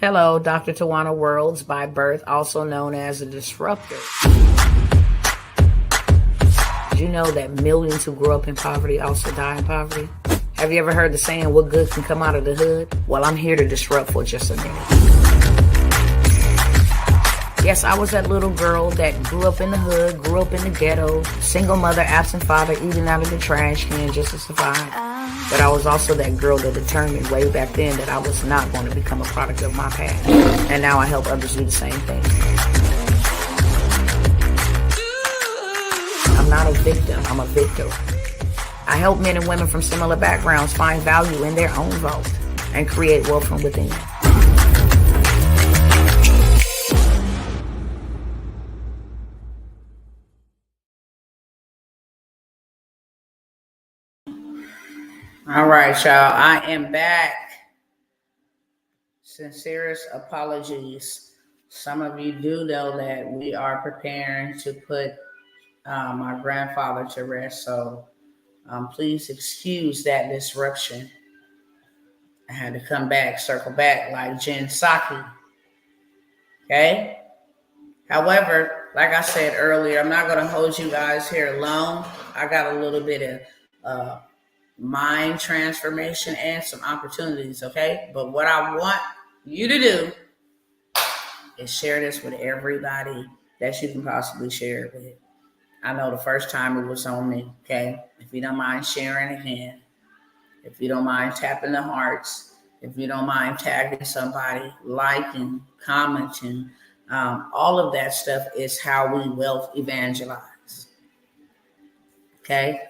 Hello, Dr. Tawana Worlds by birth, also known as a disruptor. Did you know that millions who grew up in poverty also die in poverty? Have you ever heard the saying, what good can come out of the hood? Well, I'm here to disrupt for just a minute. Yes, I was that little girl that grew up in the hood, grew up in the ghetto, single mother, absent father, eating out of the trash can just to survive. But I was also that girl that determined way back then that I was not going to become a product of my past. And now I help others do the same thing. I'm not a victim, I'm a victor. I help men and women from similar backgrounds find value in their own vault and create wealth from within. All right, y'all, I am back. Sincerest apologies. Some of you do know that we are preparing to put my grandfather to rest, so please excuse that disruption. I had to come back, circle back like Jen Psaki. Okay? However, like I said earlier, I'm not going to hold you guys here alone. I got a little bit of mind transformation and some opportunities, okay? But what I want you to do is share this with everybody that you can possibly share it with. I know the first time it was on me, okay? If you don't mind sharing again, if you don't mind tapping the hearts, if you don't mind tagging somebody, liking, commenting, all of that stuff is how we wealth evangelize, okay?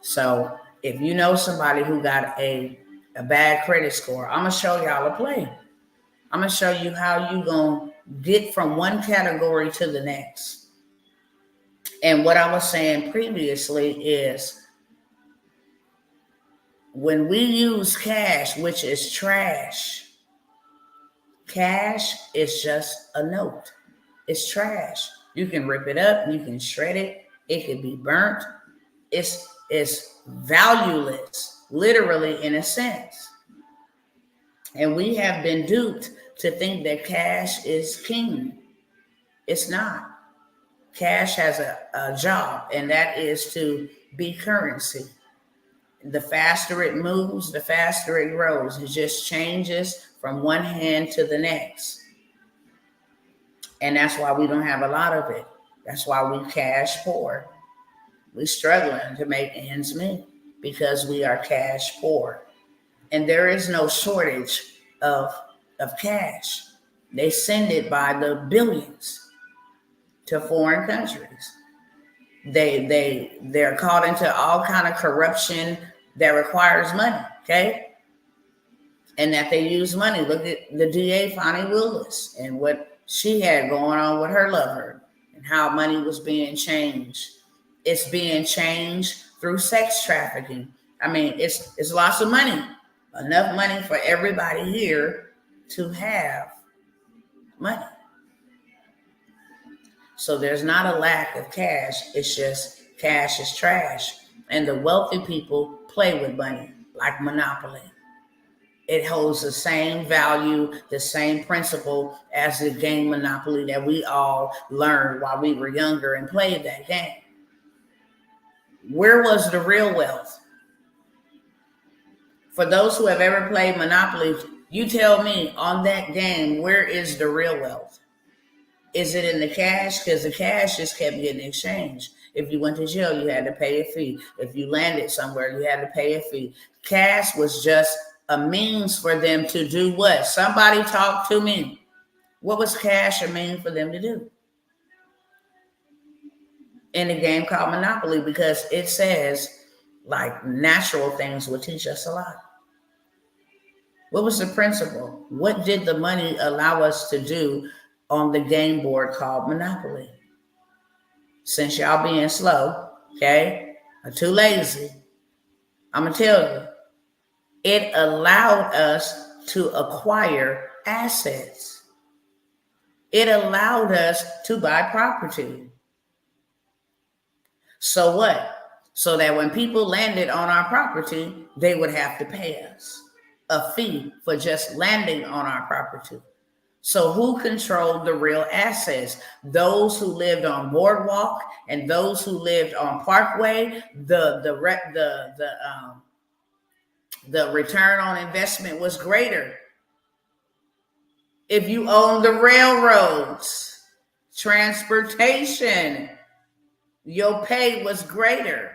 So if you know somebody who got a bad credit score, I'm going to show y'all a play. I'm going to show you how you going to get from one category to the next. And what I was saying previously is when we use cash, which is trash, cash is just a note. It's trash. You can rip it up. You can shred it. It can be burnt. It's valueless, literally, in a sense. And we have been duped to think that cash is king. It's not. Cash has a job, and that is to be currency. The faster it moves, the faster it grows. It just changes from one hand to the next. And that's why we don't have a lot of it. That's why we cash poor. We're struggling to make ends meet because we are cash poor. And there is no shortage of cash. They send it by the billions to foreign countries. They're caught into all kind of corruption that requires money, okay? And that they use money. Look at the DA, Fonnie Willis, and what she had going on with her lover and how money was being changed. It's being changed through sex trafficking. I mean, it's lots of money, enough money for everybody here to have money. So there's not a lack of cash. It's just cash is trash. And the wealthy people play with money like Monopoly. It holds the same value, the same principle as the game Monopoly that we all learned while we were younger and played that game. Where was the real wealth? For those who have ever played Monopoly, you tell me on that game, where is the real wealth? Is it in the cash? Because the cash just kept getting exchanged. If you went to jail, you had to pay a fee. If you landed somewhere, you had to pay a fee. Cash was just a means for them to do what? Somebody talk to me. What was cash a mean for them to do? In a game called Monopoly, because it says like natural things will teach us a lot. What was the principle? What did the money allow us to do on the game board called Monopoly? Since y'all being slow, okay, or too lazy, I'm going to tell you, it allowed us to acquire assets. It allowed us to buy property. So what? So that when people landed on our property, they would have to pay us a fee for just landing on our property. So who controlled the real assets? Those who lived on Boardwalk and those who lived on Parkway. The return on investment was greater. If you own the railroads, transportation, your pay was greater.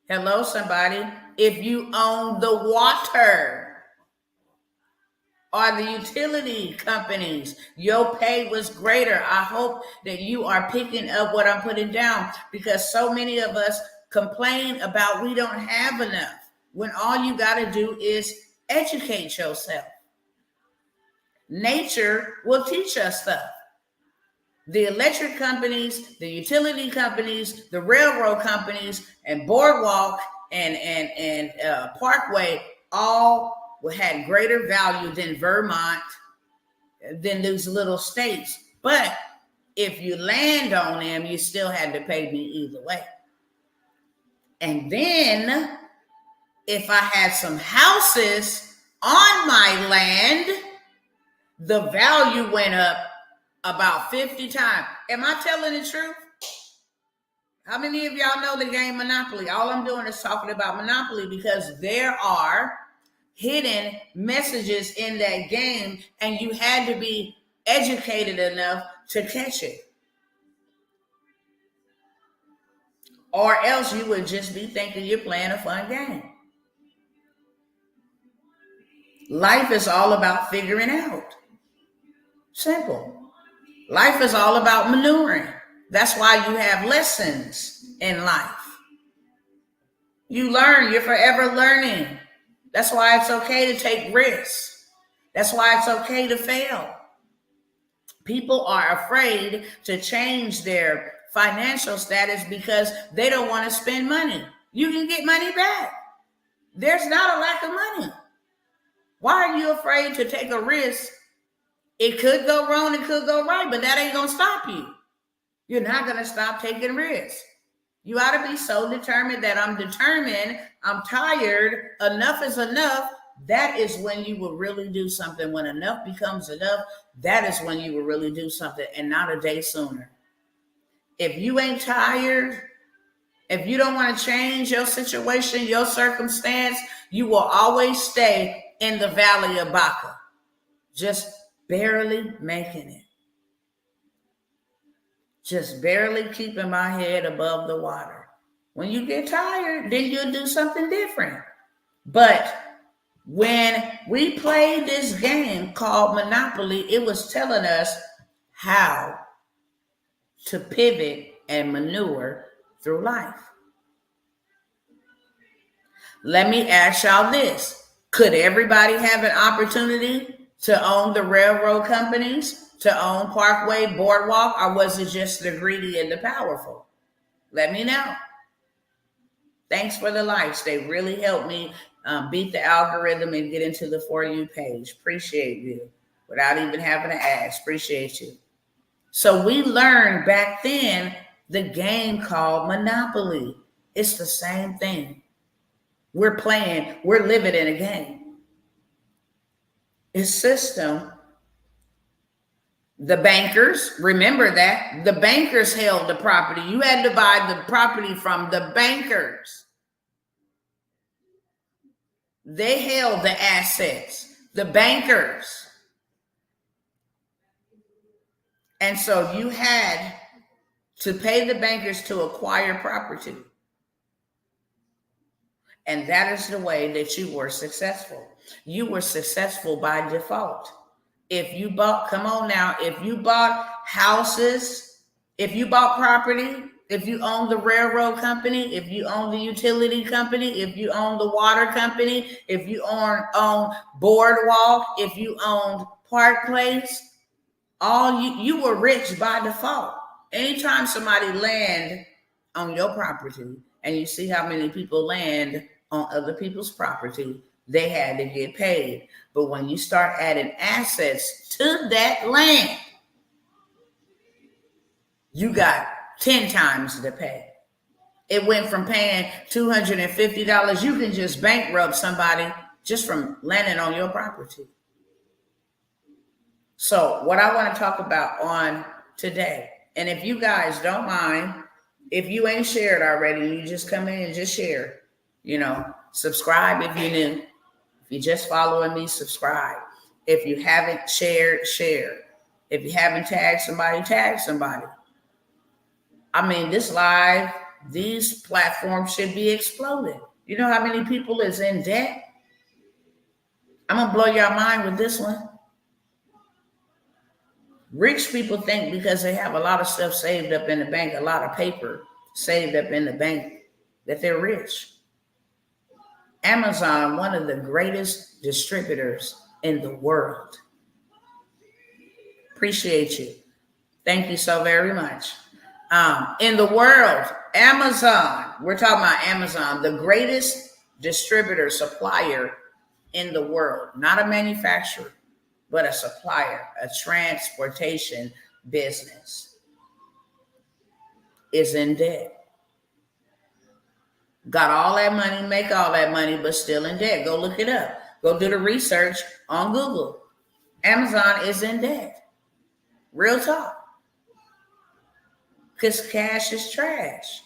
Hello, somebody. If you own the water or the utility companies, your pay was greater. I hope that you are picking up what I'm putting down, because so many of us complain about we don't have enough, when all you got to do is educate yourself. Nature will teach us stuff. The electric companies, the utility companies, the railroad companies, and Boardwalk and Parkway all had greater value than Vermont, than those little states. But if you land on them, you still had to pay me either way. And then if I had some houses on my land, the value went up about 50 times. Am I telling the truth? How many of y'all know the game Monopoly? All I'm doing is talking about Monopoly, because there are hidden messages in that game, and you had to be educated enough to catch it. Or else you would just be thinking you're playing a fun game. Life is all about figuring out. Simple. Life is all about maneuvering. That's why you have lessons in life. You learn. You're forever learning. That's why it's okay to take risks. That's why it's okay to fail. People are afraid to change their financial status because they don't want to spend money. You can get money back. There's not a lack of money. Why are you afraid to take a risk? It could go wrong, it could go right, but that ain't going to stop you. You're not going to stop taking risks. You ought to be so determined that I'm determined, I'm tired, enough is enough. That is when you will really do something. When enough becomes enough, that is when you will really do something, and not a day sooner. If you ain't tired, if you don't want to change your situation, your circumstance, you will always stay in the valley of Baca, just barely making it. Just barely keeping my head above the water. When you get tired, then you'll do something different. But when we played this game called Monopoly, it was telling us how to pivot and maneuver through life. Let me ask y'all this. Could everybody have an opportunity to own the railroad companies, to own Parkway, Boardwalk, or was it just the greedy and the powerful? Let me know. Thanks for the likes. They really helped me beat the algorithm and get into the For You page. Appreciate you. Without even having to ask. Appreciate you. So we learned back then the game called Monopoly. It's the same thing. We're playing, we're living in a game. It's system. The bankers, remember that, the bankers held the property. You had to buy the property from the bankers. They held the assets, the bankers. And so you had to pay the bankers to acquire property. And that is the way that you were successful. You were successful by default. If you bought, come on now, if you bought houses, if you bought property, if you own the railroad company, if you own the utility company, if you own the water company, if you own Boardwalk, if you owned Park Place, you were rich by default. Anytime somebody land on your property, and you see how many people land on other people's property, they had to get paid. But when you start adding assets to that land, you got 10 times the pay. It went from paying $250. You can just bankrupt somebody just from landing on your property. So what I want to talk about on today, and if you guys don't mind, if you ain't shared already, you just come in and just share, subscribe if you're new. If you're just following me, subscribe. If you haven't shared, share. If you haven't tagged somebody, tag somebody. I mean, these platforms should be exploding. You know how many people is in debt? I'm going to blow your mind with this one. Rich people think because they have a lot of stuff saved up in the bank, a lot of paper saved up in the bank, that they're rich. Amazon, one of the greatest distributors in the world. Appreciate you. Thank you so very much. In the world, Amazon, we're talking about Amazon, the greatest distributor, supplier in the world, not a manufacturer, but a supplier, a transportation business, is in debt. Got all that money, make all that money, but still in debt. Go look it up. Go do the research on Google. Amazon is in debt. Real talk. Because cash is trash.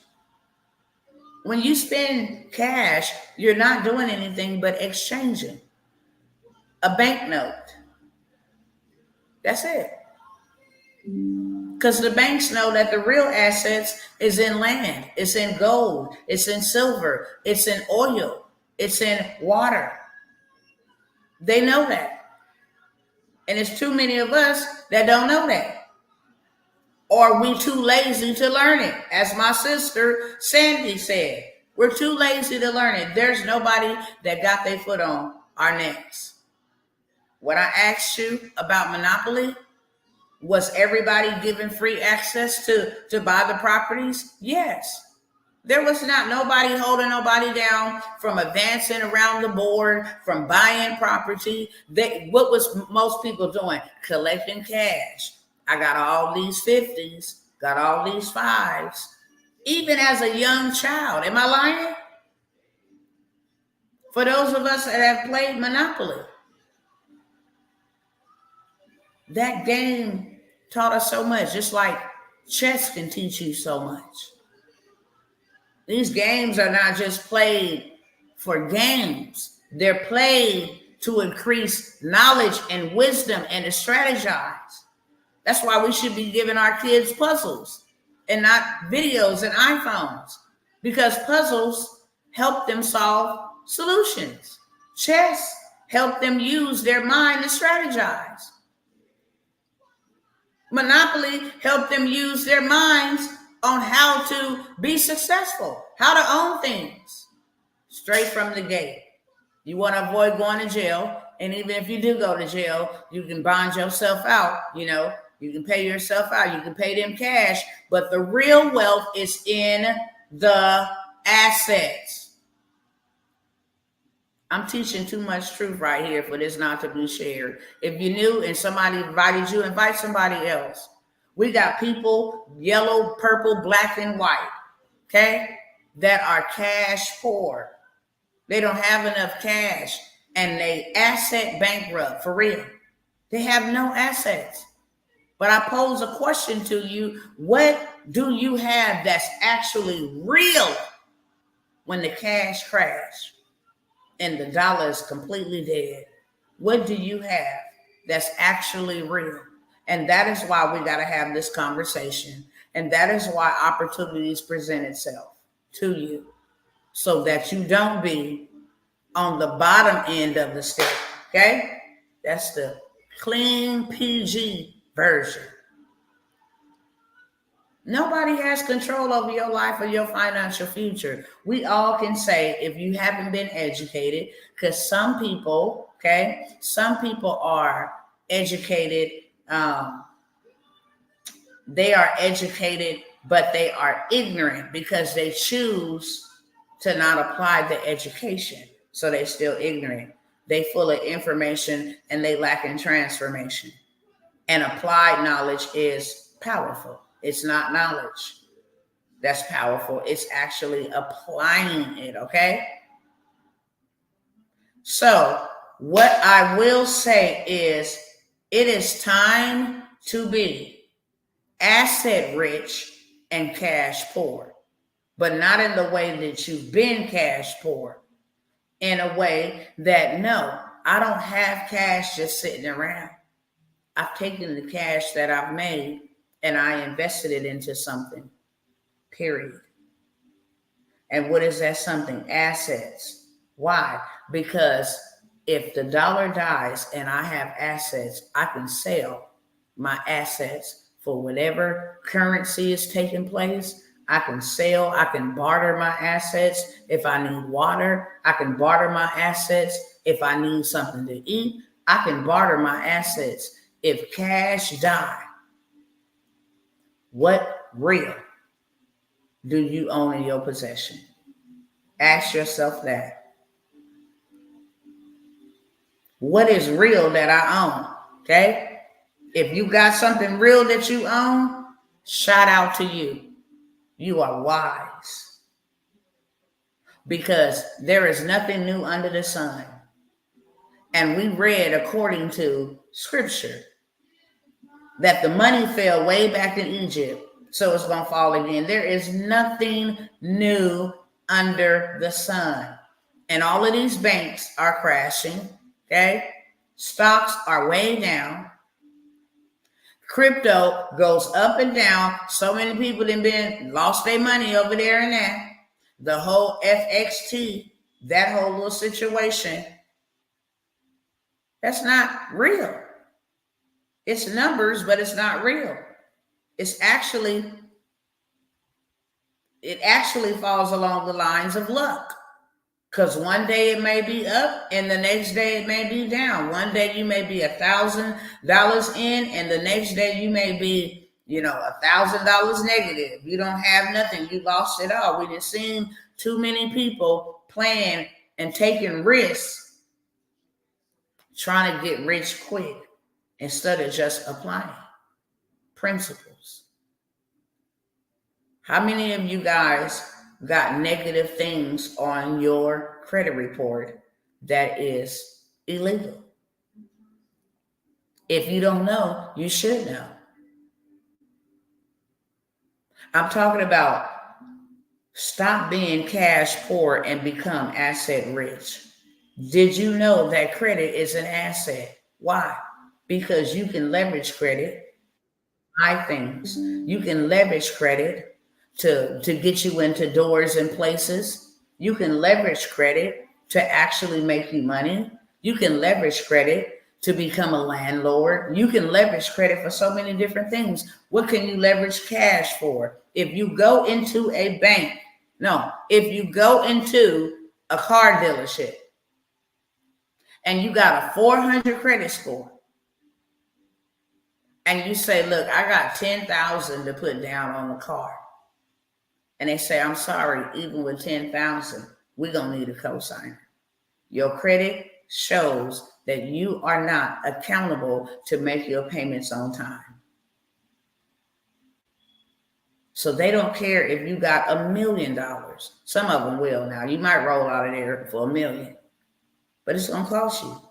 When you spend cash, you're not doing anything but exchanging a banknote. That's it. Because the banks know that the real assets is in land, it's in gold, it's in silver, it's in oil, it's in water. They know that. And it's too many of us that don't know that. Or we too lazy to learn it. As my sister Sandy said, we're too lazy to learn it. There's nobody that got their foot on our necks. When I asked you about Monopoly, was everybody given free access to buy the properties? Yes. There was not nobody holding nobody down from advancing around the board, from buying property. What was most people doing? Collecting cash. I got all these 50s, got all these 5s. Even as a young child. Am I lying? For those of us that have played Monopoly, that game taught us so much, just like chess can teach you so much. These games are not just played for games. They're played to increase knowledge and wisdom and to strategize. That's why we should be giving our kids puzzles and not videos and iPhones, because puzzles help them solve solutions. Chess help them use their mind to strategize. Monopoly help them use their minds on how to be successful, how to own things straight from the gate. You want to avoid going to jail. And even if you do go to jail, you can bond yourself out. You can pay yourself out. You can pay them cash. But the real wealth is in the assets. I'm teaching too much truth right here for this not to be shared. If you're new and somebody invited you, invite somebody else. We got people, yellow, purple, black, and white, okay, that are cash poor. They don't have enough cash, and they asset bankrupt, for real. They have no assets. But I pose a question to you. What do you have that's actually real when the cash crashed and the dollar is completely dead? What do you have that's actually real? And that is why we got to have this conversation. And that is why opportunities present itself to you, so that you don't be on the bottom end of the stick. Okay? That's the clean PG version. Nobody has control over your life or your financial future. We all can say, if you haven't been educated, because some people are educated. They are educated, but they are ignorant because they choose to not apply the education. So they're still ignorant. They full of information and they lack in transformation. And applied knowledge is powerful. It's not knowledge that's powerful. It's actually applying it, okay? So what I will say is, It is time to be asset rich and cash poor, but not in the way that you've been cash poor, in a way that, no, I don't have cash just sitting around. I've taken the cash that I've made and I invested it into something, period. And what is that something? Assets. Why? Because if the dollar dies and I have assets, I can sell my assets for whatever currency is taking place. I can sell, I can barter my assets. If I need water, I can barter my assets. If I need something to eat, I can barter my assets. If cash die, what real do you own in your possession? Ask yourself that. What is real that I own? Okay? If you got something real that you own, shout out to you. You are wise. Because there is nothing new under the sun. And we read according to scripture that the money fell way back in Egypt, so it's going to fall again. There is nothing new under the sun. And all of these banks are crashing, okay? Stocks are way down. Crypto goes up and down. So many people have lost their money over there and that. The whole FXT, that whole little situation, that's not real. It's numbers, but it's not real. It actually falls along the lines of luck. Because one day it may be up and the next day it may be down. One day you may be $1,000 in and the next day you may be, $1,000 negative. You don't have nothing. You lost it all. We just seen too many people playing and taking risks, trying to get rich quick instead of just applying principles. How many of you guys got negative things on your credit report that is illegal? If you don't know, you should know. I'm talking about stop being cash poor and become asset rich. Did you know that credit is an asset? Why? Because you can leverage credit, buy things. You can leverage credit to get you into doors and places. You can leverage credit to actually make you money. You can leverage credit to become a landlord. You can leverage credit for so many different things. What can you leverage cash for? If you go into a bank, if you go into a car dealership and you got a 400 credit score and you say, look, I got 10,000 to put down on the car. And they say, I'm sorry, even with 10,000, we're going to need a cosigner. Your credit shows that you are not accountable to make your payments on time. So they don't care if you got $1 million. Some of them will now. You might roll out of there for $1 million, but it's going to cost you.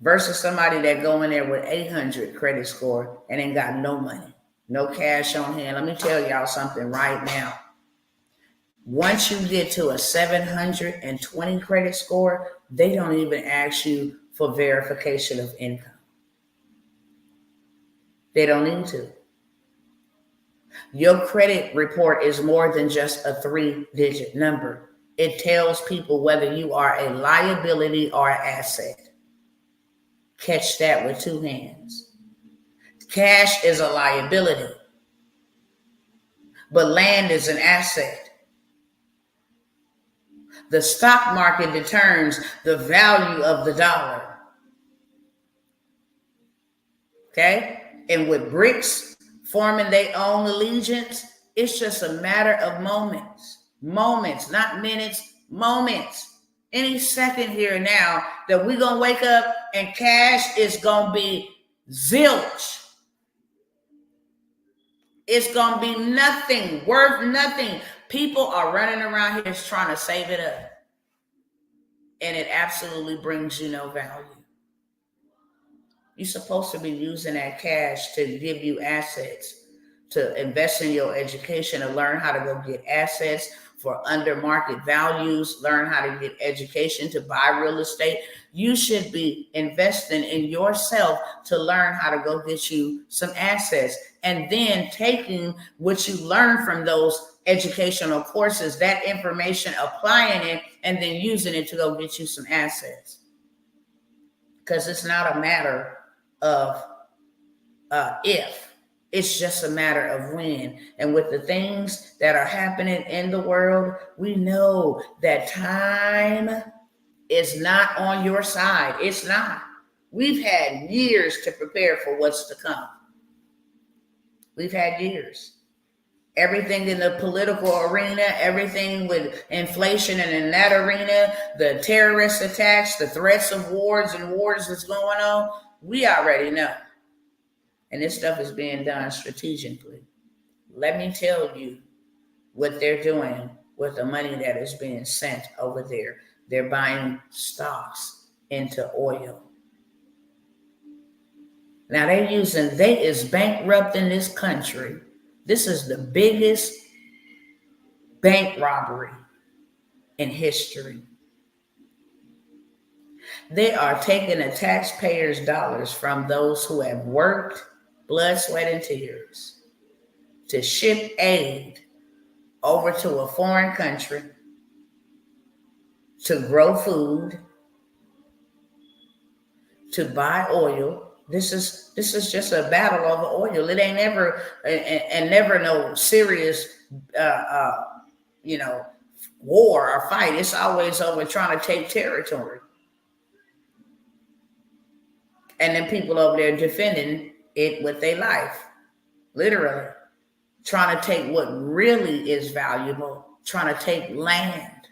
Versus somebody that go in there with 800 credit score and ain't got no money, no cash on hand. Let me tell y'all something right now. Once you get to a 720 credit score, they don't even ask you for verification of income. They don't need to. Your credit report is more than just a 3-digit number. It tells people whether you are a liability or an asset. Catch that with 2 hands. Cash is a liability, but land is an asset. The stock market determines the value of the dollar. Okay? And with BRICS forming their own allegiance, it's just a matter of moments. Moments, not minutes, moments. Any second here now that we're going to wake up and cash is going to be zilch. It's going to be nothing, worth nothing. People are running around here just trying to save it up. And it absolutely brings you no value. You're supposed to be using that cash to give you assets, to invest in your education, to learn how to go get assets for under market values, learn how to get education to buy real estate. You should be investing in yourself to learn how to go get you some assets, and then taking what you learn from those educational courses, that information, applying it, and then using it to go get you some assets. Because it's not a matter of if, it's just a matter of when. And with the things that are happening in the world, we know that time is not on your side. It's not. We've had years to prepare for what's to come. We've had years. Everything in the political arena, everything with inflation, and in that arena, the terrorist attacks, the threats of wars and wars that's going on, we already know. And this stuff is being done strategically. Let me tell you what they're doing with the money that is being sent over there. They're buying stocks into oil. Now they is bankrupting this country. This is the biggest bank robbery in history. They are taking the taxpayers' dollars from those who have worked, blood, sweat, and tears to ship aid over to a foreign country to grow food, to buy oil. This is just a battle over oil. It ain't never and never no serious war or fight. It's always over trying to take territory. And then people over there defending it with their life, literally trying to take what really is valuable, trying to take land,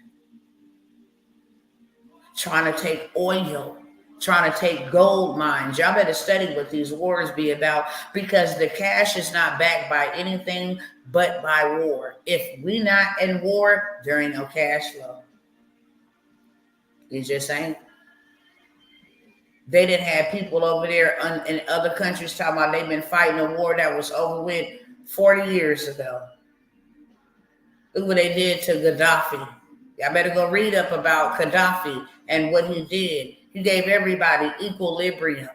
trying to take oil, trying to take gold mines. Y'all better study what these wars be about, because the cash is not backed by anything but by war. If we not in war, there ain't no cash flow. You just ain't. They didn't have people over there in other countries talking about they've been fighting a war that was over with 40 years ago. Look what they did to Gaddafi. Y'all better go read up about Gaddafi and what he did. He gave everybody equilibrium.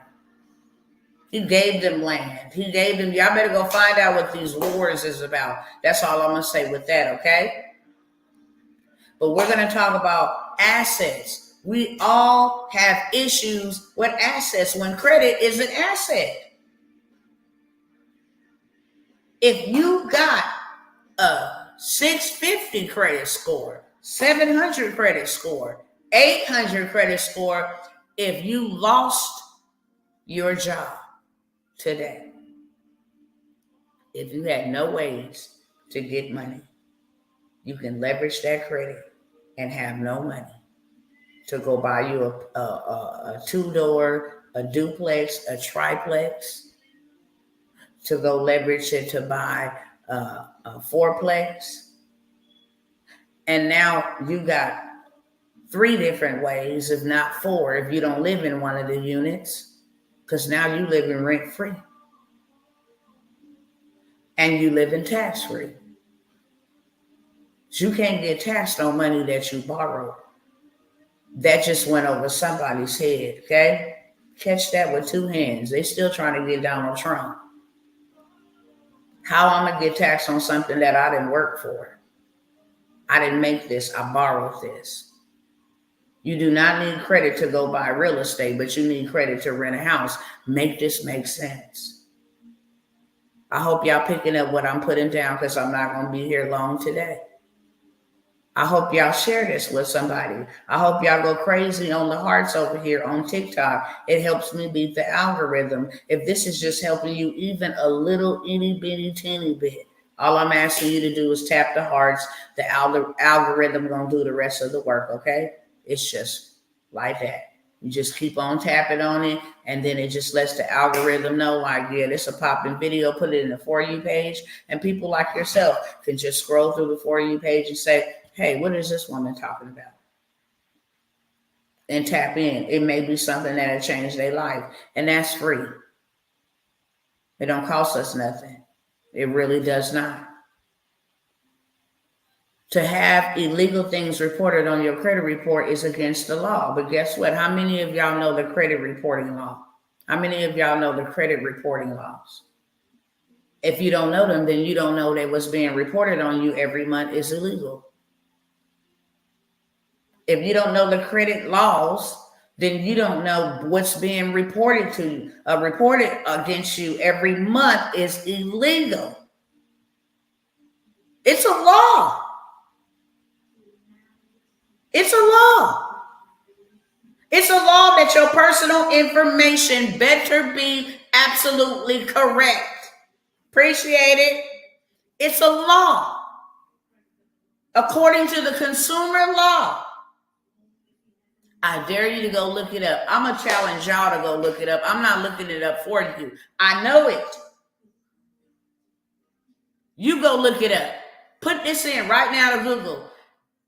He gave them land. He gave them, y'all better go find out what these wars is about. That's all I'm going to say with that, okay? But we're going to talk about assets. We all have issues with assets when credit is an asset. If you got a 650 credit score, 700 credit score, 800 credit score, if you lost your job today, if you had no ways to get money, you can leverage that credit and have no money to go buy you a two-door, a duplex, a triplex, to go leverage it to buy a fourplex. And now you got 3 different ways, if not 4, if you don't live in one of the units, because now you live in rent-free. And you live in tax-free. You can't get taxed on money that you borrowed. That just went over somebody's head, okay? Catch that with 2 hands. They still trying to get Donald Trump. How I'm going to get taxed on something that I didn't work for? I didn't make this. I borrowed this. You do not need credit to go buy real estate, but you need credit to rent a house. Make this make sense. I hope y'all picking up what I'm putting down, because I'm not going to be here long today. I hope y'all share this with somebody. I hope y'all go crazy on the hearts over here on TikTok. It helps me beat the algorithm. If this is just helping you even a little itty bitty teeny bit, all I'm asking you to do is tap the hearts. The algorithm gonna do the rest of the work, okay? It's just like that. You just keep on tapping on it, and then it just lets the algorithm know, like, yeah, this is a popping video, put it in the For You page, and people like yourself can just scroll through the For You page and say, hey, what is this woman talking about? and tap in. It may be something that'll change their life, and that's free. It don't cost us nothing. It really does not. To have illegal things reported on your credit report is against the law. But guess what? How many of y'all know the credit reporting law? How many of y'all know the credit reporting laws? If you don't know them, then you don't know that what's being reported on you every month is illegal. If you don't know the credit laws, then you don't know what's being reported to you. Reported against you every month is illegal. It's a law. It's a law. It's a law that your personal information better be absolutely correct. Appreciate it? It's a law. According to the consumer law. I dare you to go look it up. I'm going to challenge y'all to go look it up. I'm not looking it up for you. I know it. You go look it up. Put this in right now to Google.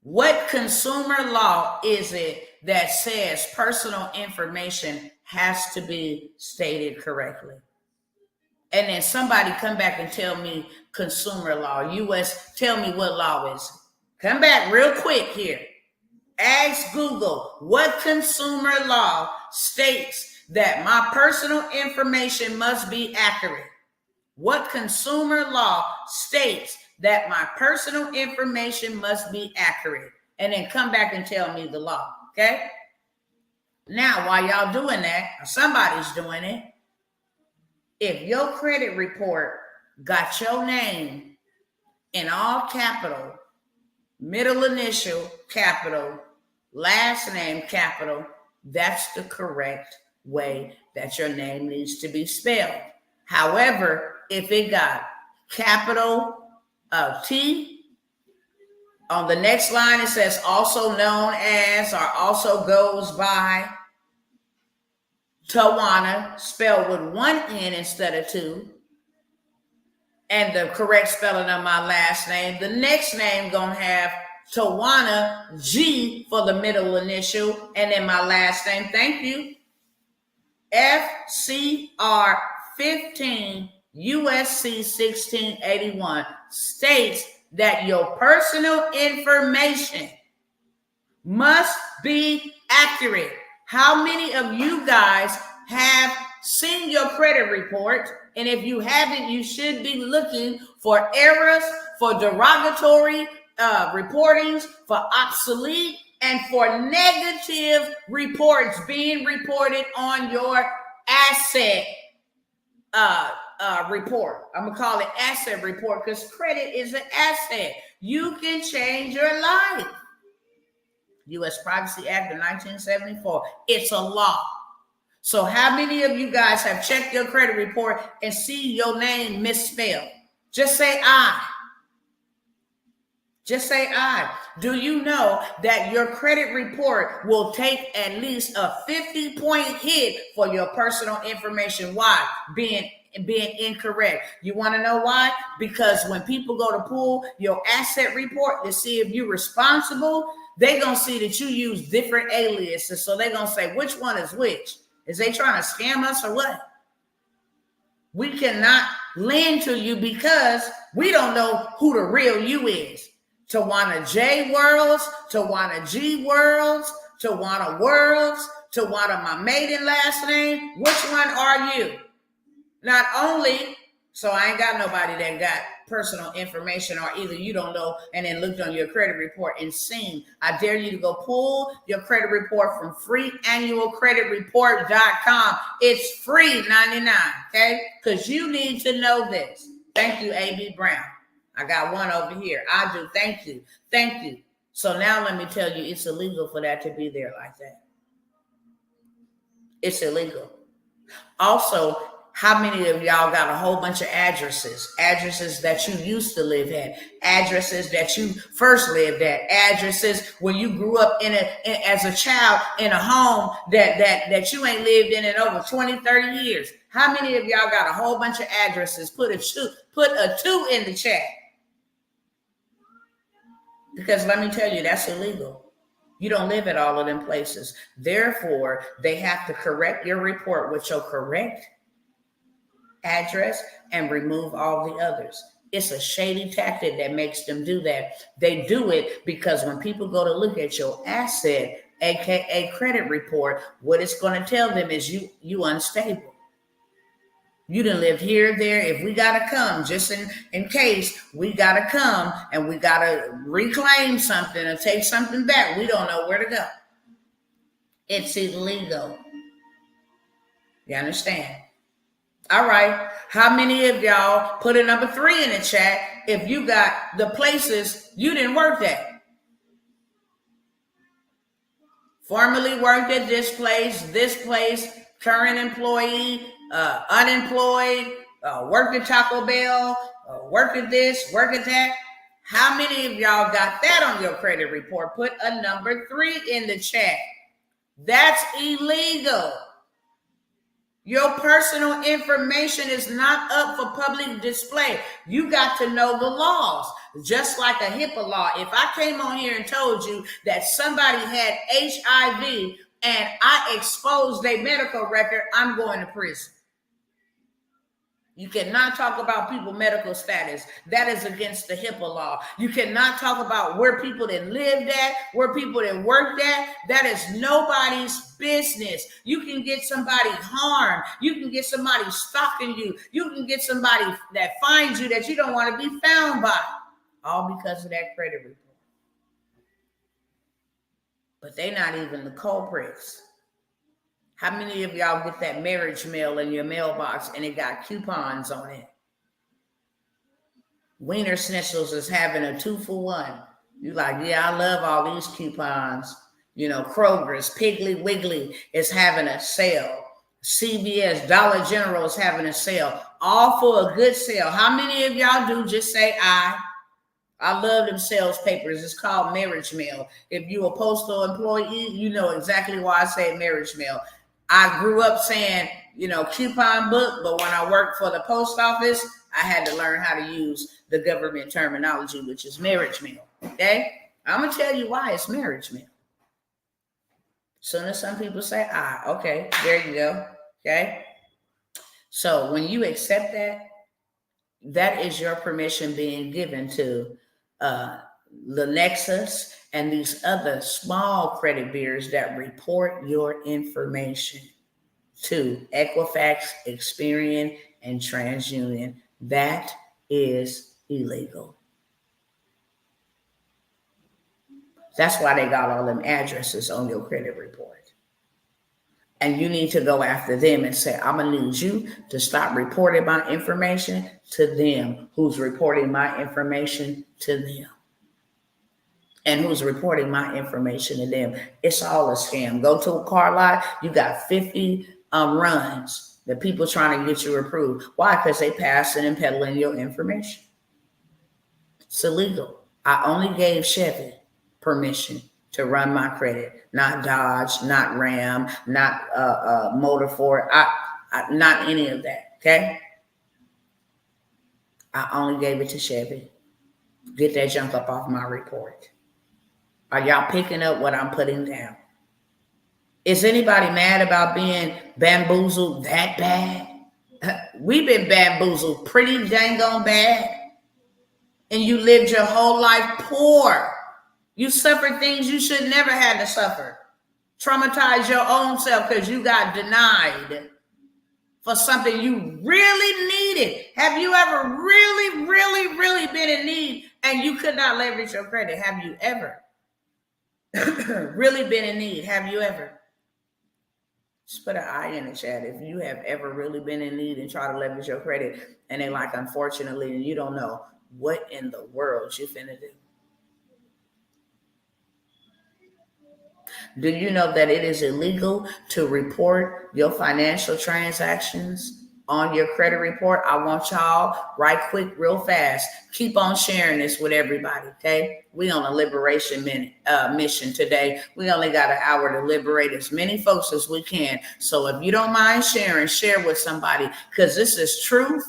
What consumer law is it that says personal information has to be stated correctly? And then somebody come back and tell me consumer law, US, tell me what law is it. Come back real quick here. Ask Google, what consumer law states that my personal information must be accurate? What consumer law states that my personal information must be accurate? And then come back and tell me the law, okay? Now, while y'all doing that, or somebody's doing it, if your credit report got your name in all capital, middle initial capital, last name capital, that's the correct way that your name needs to be spelled. However, if it got capital T, on the next line it says also known as or also goes by Tawana, spelled with one N instead of two, and the correct spelling of my last name, the next name gonna have Tawana G for the middle initial, and then my last name, thank you, FCR 15 USC 1681 states that your personal information must be accurate. How many of you guys have seen your credit report? And if you haven't, you should be looking for errors, for derogatory reportings, for obsolete, and for negative reports being reported on your asset report. I'm gonna call it asset report because credit is an asset. You can change your life. U.S. Privacy Act of 1974. It's a law. So how many of you guys have checked your credit report and see your name misspelled? Just say I. Just say I. Do you know that your credit report will take at least a 50-point hit for your personal information? Why? Being incorrect. You want to know why? Because when people go to pull your asset report to see if you're responsible, they're going to see that you use different aliases. So they're going to say, which one is which? Is they trying to scam us or what? We cannot lend to you because we don't know who the real you is. Tawana J Worlds, Tawana G Worlds, Tawana Worlds, Tawana my maiden last name. Which one are you? Not only, so I ain't got nobody that got personal information, or either you don't know and then looked on your credit report and seen. I dare you to go pull your credit report from freeannualcreditreport.com. It's free 99, okay? Because you need to know this. Thank you, A.B. Brown. I got one over here. I do. Thank you. Thank you. So now let me tell you, it's illegal for that to be there like that. It's illegal. Also, how many of y'all got a whole bunch of addresses that you used to live at, addresses that you first lived at, addresses when you grew up as a child in a home that you ain't lived in over 20, 30 years? How many of y'all got a whole bunch of addresses? Put a two in the chat. Because let me tell you, that's illegal. You don't live at all of them places. Therefore, they have to correct your report with your correct address and remove all the others. It's a shady tactic that makes them do that. They do it because when people go to look at your asset, aka credit report, what it's going to tell them is you unstable. You done lived here, there. If we got to come, just in case, we got to come and we got to reclaim something or take something back. We don't know where to go. It's illegal. You understand? All right. How many of y'all put a number 3 in the chat if you got the places you didn't work at? Formerly worked at this place, current employee, unemployed, worked at Taco Bell, worked at this, worked at that. How many of y'all got that on your credit report? Put a number 3 in the chat. That's illegal. Your personal information is not up for public display. You got to know the laws, just like a HIPAA law. If I came on here and told you that somebody had HIV and I exposed their medical record, I'm going to prison. You cannot talk about people's medical status. That is against the HIPAA law. You cannot talk about where people that lived at, where people that worked at. That is nobody's business. You can get somebody harmed. You can get somebody stalking you. You can get somebody that finds you that you don't want to be found by. All because of that credit report. But they're not even the culprits. How many of y'all get that marriage mail in your mailbox and it got coupons on it? Wiener Schnitzels is having a 2-for-1. You like, yeah, I love all these coupons. You know, Kroger's, Piggly Wiggly is having a sale. CVS, Dollar General is having a sale. All for a good sale. How many of y'all do just say I love them sales papers. It's called marriage mail. If you're a postal employee, you know exactly why I say marriage mail. I grew up saying, you know, coupon book, but when I worked for the post office, I had to learn how to use the government terminology, which is marriage mail. Okay? I'm going to tell you why it's marriage mail. Soon as some people say, okay, there you go. Okay? So when you accept that, that is your permission being given to the Nexus and these other small credit bureaus that report your information to Equifax, Experian, and TransUnion. That is illegal. That's why they got all them addresses on your credit report. And you need to go after them and say, I'm going to need you to stop reporting my information to them. Who's reporting my information to them? And who's reporting my information to them? It's all a scam. Go to a car lot, you got 50 runs that people trying to get you approved. Why? Because they passing and peddling your information. It's illegal. I only gave Chevy permission to run my credit, not Dodge, not Ram, not Motor Ford, not any of that, okay? I only gave it to Chevy. Get that junk up off my report. Are y'all picking up what I'm putting down? Is anybody mad about being bamboozled that bad? We've been bamboozled pretty dang on bad. And you lived your whole life poor. You suffered things you should never had to suffer. Traumatized your own self because you got denied for something you really needed. Have you ever really been in need and you could not leverage your credit? Have you ever really been in need? Have you ever? Just put an I in the chat if you have ever really been in need and try to leverage your credit and they like, unfortunately, and you don't know what in the world you finna do. Do you know that it is illegal to report your financial transactions on your credit report? I want y'all right quick, real fast. Keep on sharing this with everybody, okay? We on a liberation mission today. We only got an hour to liberate as many folks as we can. So if you don't mind sharing, share with somebody because this is truth.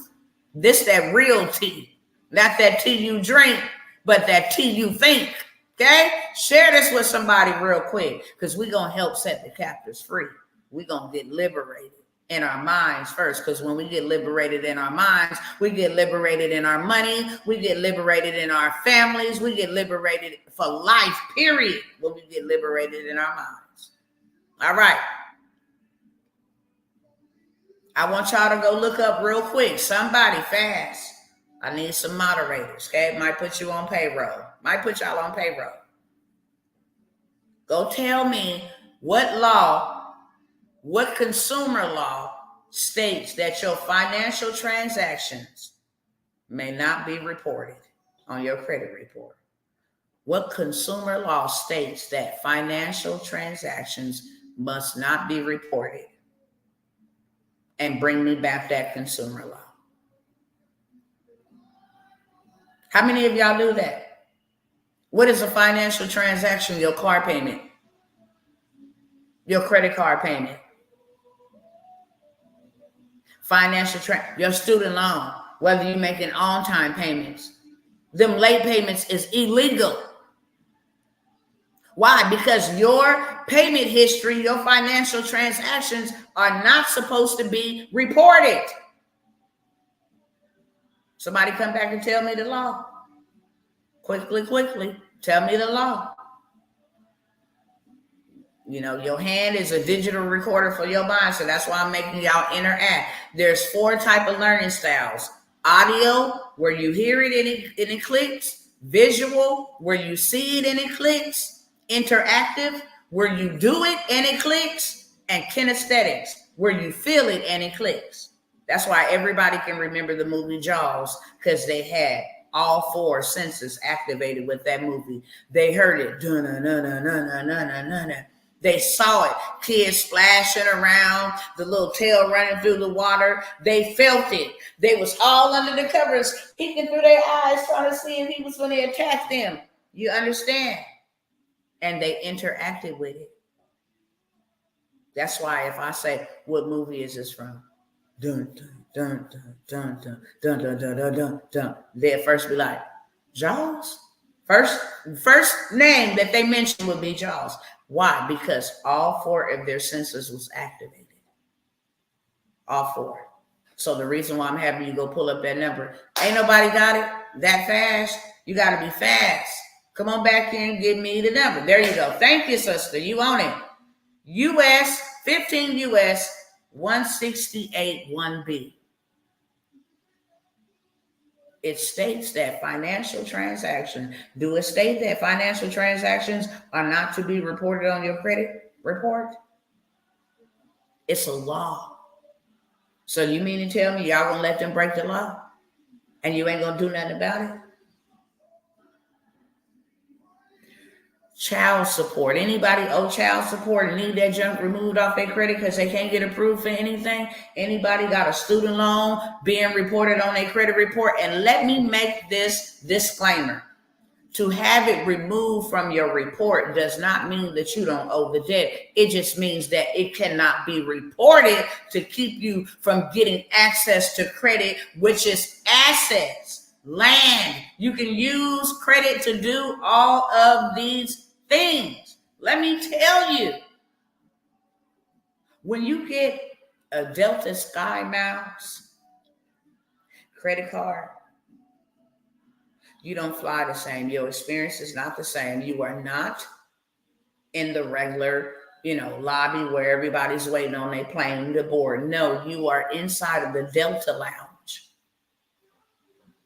This that real tea. Not that tea you drink, but that tea you think. Okay? Share this with somebody real quick, because we're going to help set the captives free. We're going to get liberated in our minds first, because when we get liberated in our minds, we get liberated in our money, we get liberated in our families, we get liberated for life, period, when we get liberated in our minds. All right. I want y'all to go look up real quick. Somebody fast. I need some moderators, okay? Might put you on payroll. Might put y'all on payroll. Go tell me what law, what consumer law states that your financial transactions may not be reported on your credit report. What consumer law states that financial transactions must not be reported? And bring me back that consumer law. How many of y'all do that? What is a financial transaction? Your car payment, your credit card payment, your student loan, whether you're making on-time payments. Them late payments is illegal. Why? Because your payment history, your financial transactions are not supposed to be reported. Somebody come back and tell me the law. Quickly. Tell me the law. You know, your hand is a digital recorder for your mind, so that's why I'm making y'all interact. There's 4 types of learning styles. Audio, where you hear it and it clicks. Visual, where you see it and it clicks. Interactive, where you do it and it clicks. And kinesthetics, where you feel it and it clicks. That's why everybody can remember the movie Jaws, because they had all 4 senses activated with that movie. They heard it. They saw it. Kids splashing around, the little tail running through the water. They felt it. They was all under the covers, peeking through their eyes, trying to see if he was going to attack them. You understand? And they interacted with it. That's why if I say, what movie is this from? Dun, dun, dun, dun, dun, dun, dun, dun, dun, dun, dun. They'd first be like, Jaws? First name that they mentioned would be Jaws. Why? Because all 4 of their senses was activated. All 4. So the reason why I'm having you go pull up that number, ain't nobody got it that fast. You got to be fast. Come on back here and give me the number. There you go. Thank you, sister. You own it. US 15 US 168 1B. It states that financial transactions, do it state that financial transactions are not to be reported on your credit report? It's a law. So you mean to tell me y'all gonna let them break the law and you ain't gonna do nothing about it? Child support. Anybody owe child support and need that junk removed off their credit because they can't get approved for anything? Anybody got a student loan being reported on their credit report? And let me make this disclaimer. To have it removed from your report does not mean that you don't owe the debt. It just means that it cannot be reported to keep you from getting access to credit, which is assets, land. You can use credit to do all of these things. Let me tell you, when you get a Delta Sky Miles credit card, you don't fly the same. Your experience is not the same. You are not in the regular, lobby where everybody's waiting on their plane to board. No, you are inside of the Delta Lounge.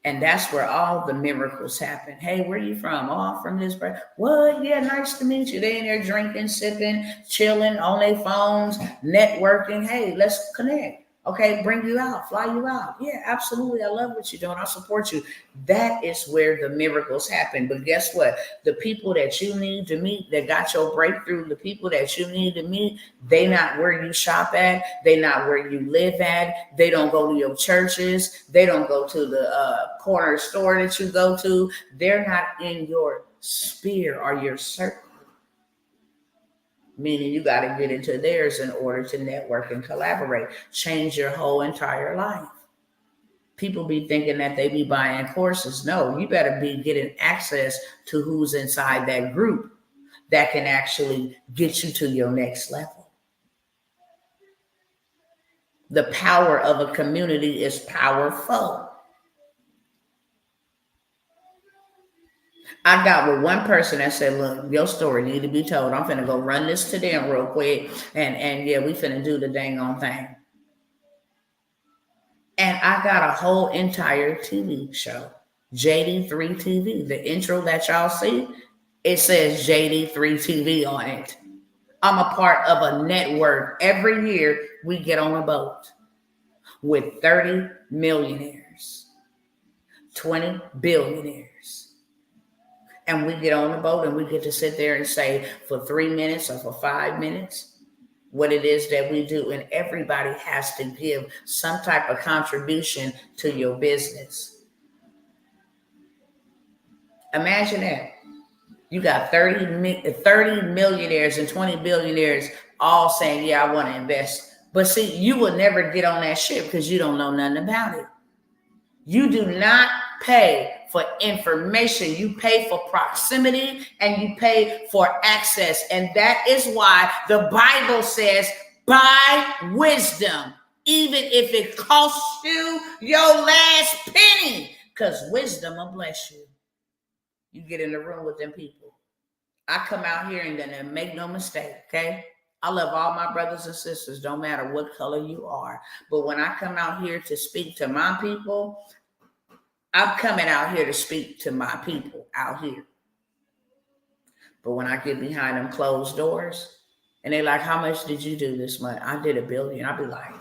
And that's where all the miracles happen. Hey, where are you from? Oh, I'm from this place. What? Yeah, nice to meet you. They in there drinking, sipping, chilling on their phones, networking. Hey, let's connect. Okay, bring you out, fly you out. Yeah, absolutely. I love what you're doing. I support you. That is where the miracles happen. But guess what? The people that you need to meet that got your breakthrough, the people that you need to meet, they not where you shop at. They not where you live at. They don't go to your churches. They don't go to the corner store that you go to. They're not in your sphere or your circle. Meaning you got to get into theirs in order to network and collaborate, change your whole entire life. People be thinking that they be buying courses. No, you better be getting access to who's inside that group. that can actually get you to your next level. The power of a community is powerful. I got with one person that said, look, your story need to be told. I'm finna go run this to them real quick. And yeah, we finna do the dang on thing. And I got a whole entire TV show, JD3 TV. The intro that y'all see, it says JD3 TV on it. I'm a part of a network. Every year we get on a boat with 30 millionaires, 20 billionaires. And we get on the boat and we get to sit there and say for 3 minutes or for 5 minutes what it is that we do. And everybody has to give some type of contribution to your business. Imagine that. You got 30 millionaires and 20 billionaires all saying, yeah, I want to invest. But see, you will never get on that ship because you don't know nothing about it. You do not pay for information. You pay for proximity and you pay for access. And that is why the Bible says, buy wisdom, even if it costs you your last penny, because wisdom will bless you. You get in the room with them people. I come out here and then make no mistake, okay? I love all my brothers and sisters, don't matter what color you are. But when I come out here to speak to my people, I'm coming out here to speak to my people out here. But when I get behind them closed doors and they're like, how much did you do this month? I did $1 billion. I'll be like,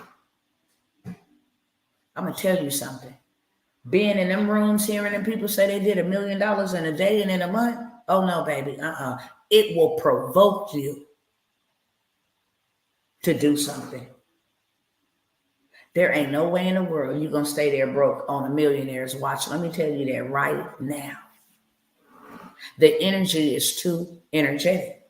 I'm going to tell you something. Being in them rooms, hearing them people say they did $1 million in a day and in a month. Oh no, baby. It will provoke you to do something. There ain't no way in the world you're going to stay there broke on a millionaire's watch. Let me tell you that right now. The energy is too energetic.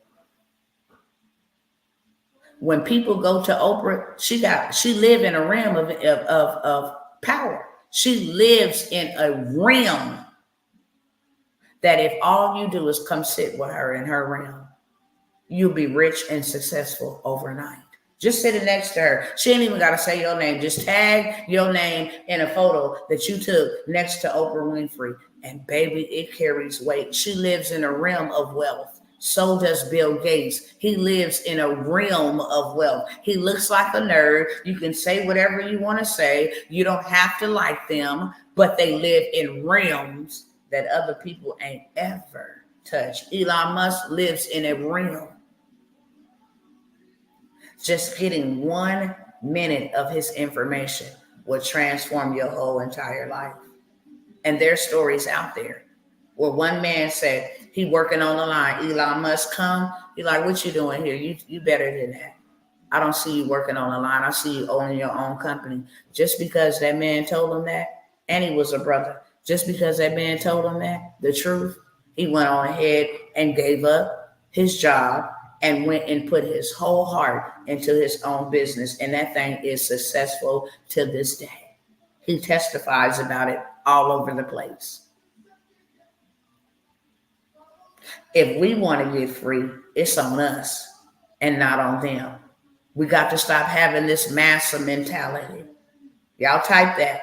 When people go to Oprah, she live in a realm of power. She lives in a realm that if all you do is come sit with her in her realm, you'll be rich and successful overnight. Just sitting next to her. She ain't even got to say your name. Just tag your name in a photo that you took next to Oprah Winfrey. And baby, it carries weight. She lives in a realm of wealth. So does Bill Gates. He lives in a realm of wealth. He looks like a nerd. You can say whatever you want to say. You don't have to like them, but they live in realms that other people ain't ever touched. Elon Musk lives in a realm. Just getting 1 minute of his information will transform your whole entire life. And there's stories out there where one man said he working on the line. Elon Musk come. He like, what you doing here? You better than that. I don't see you working on the line. I see you owning your own company. Just because that man told him that, and he was a brother, just because that man told him that, the truth, he went on ahead and gave up his job and went and put his whole heart into his own business. And that thing is successful to this day. He testifies about it all over the place. If we want to get free, it's on us and not on them. We got to stop having this massa mentality. Y'all type that.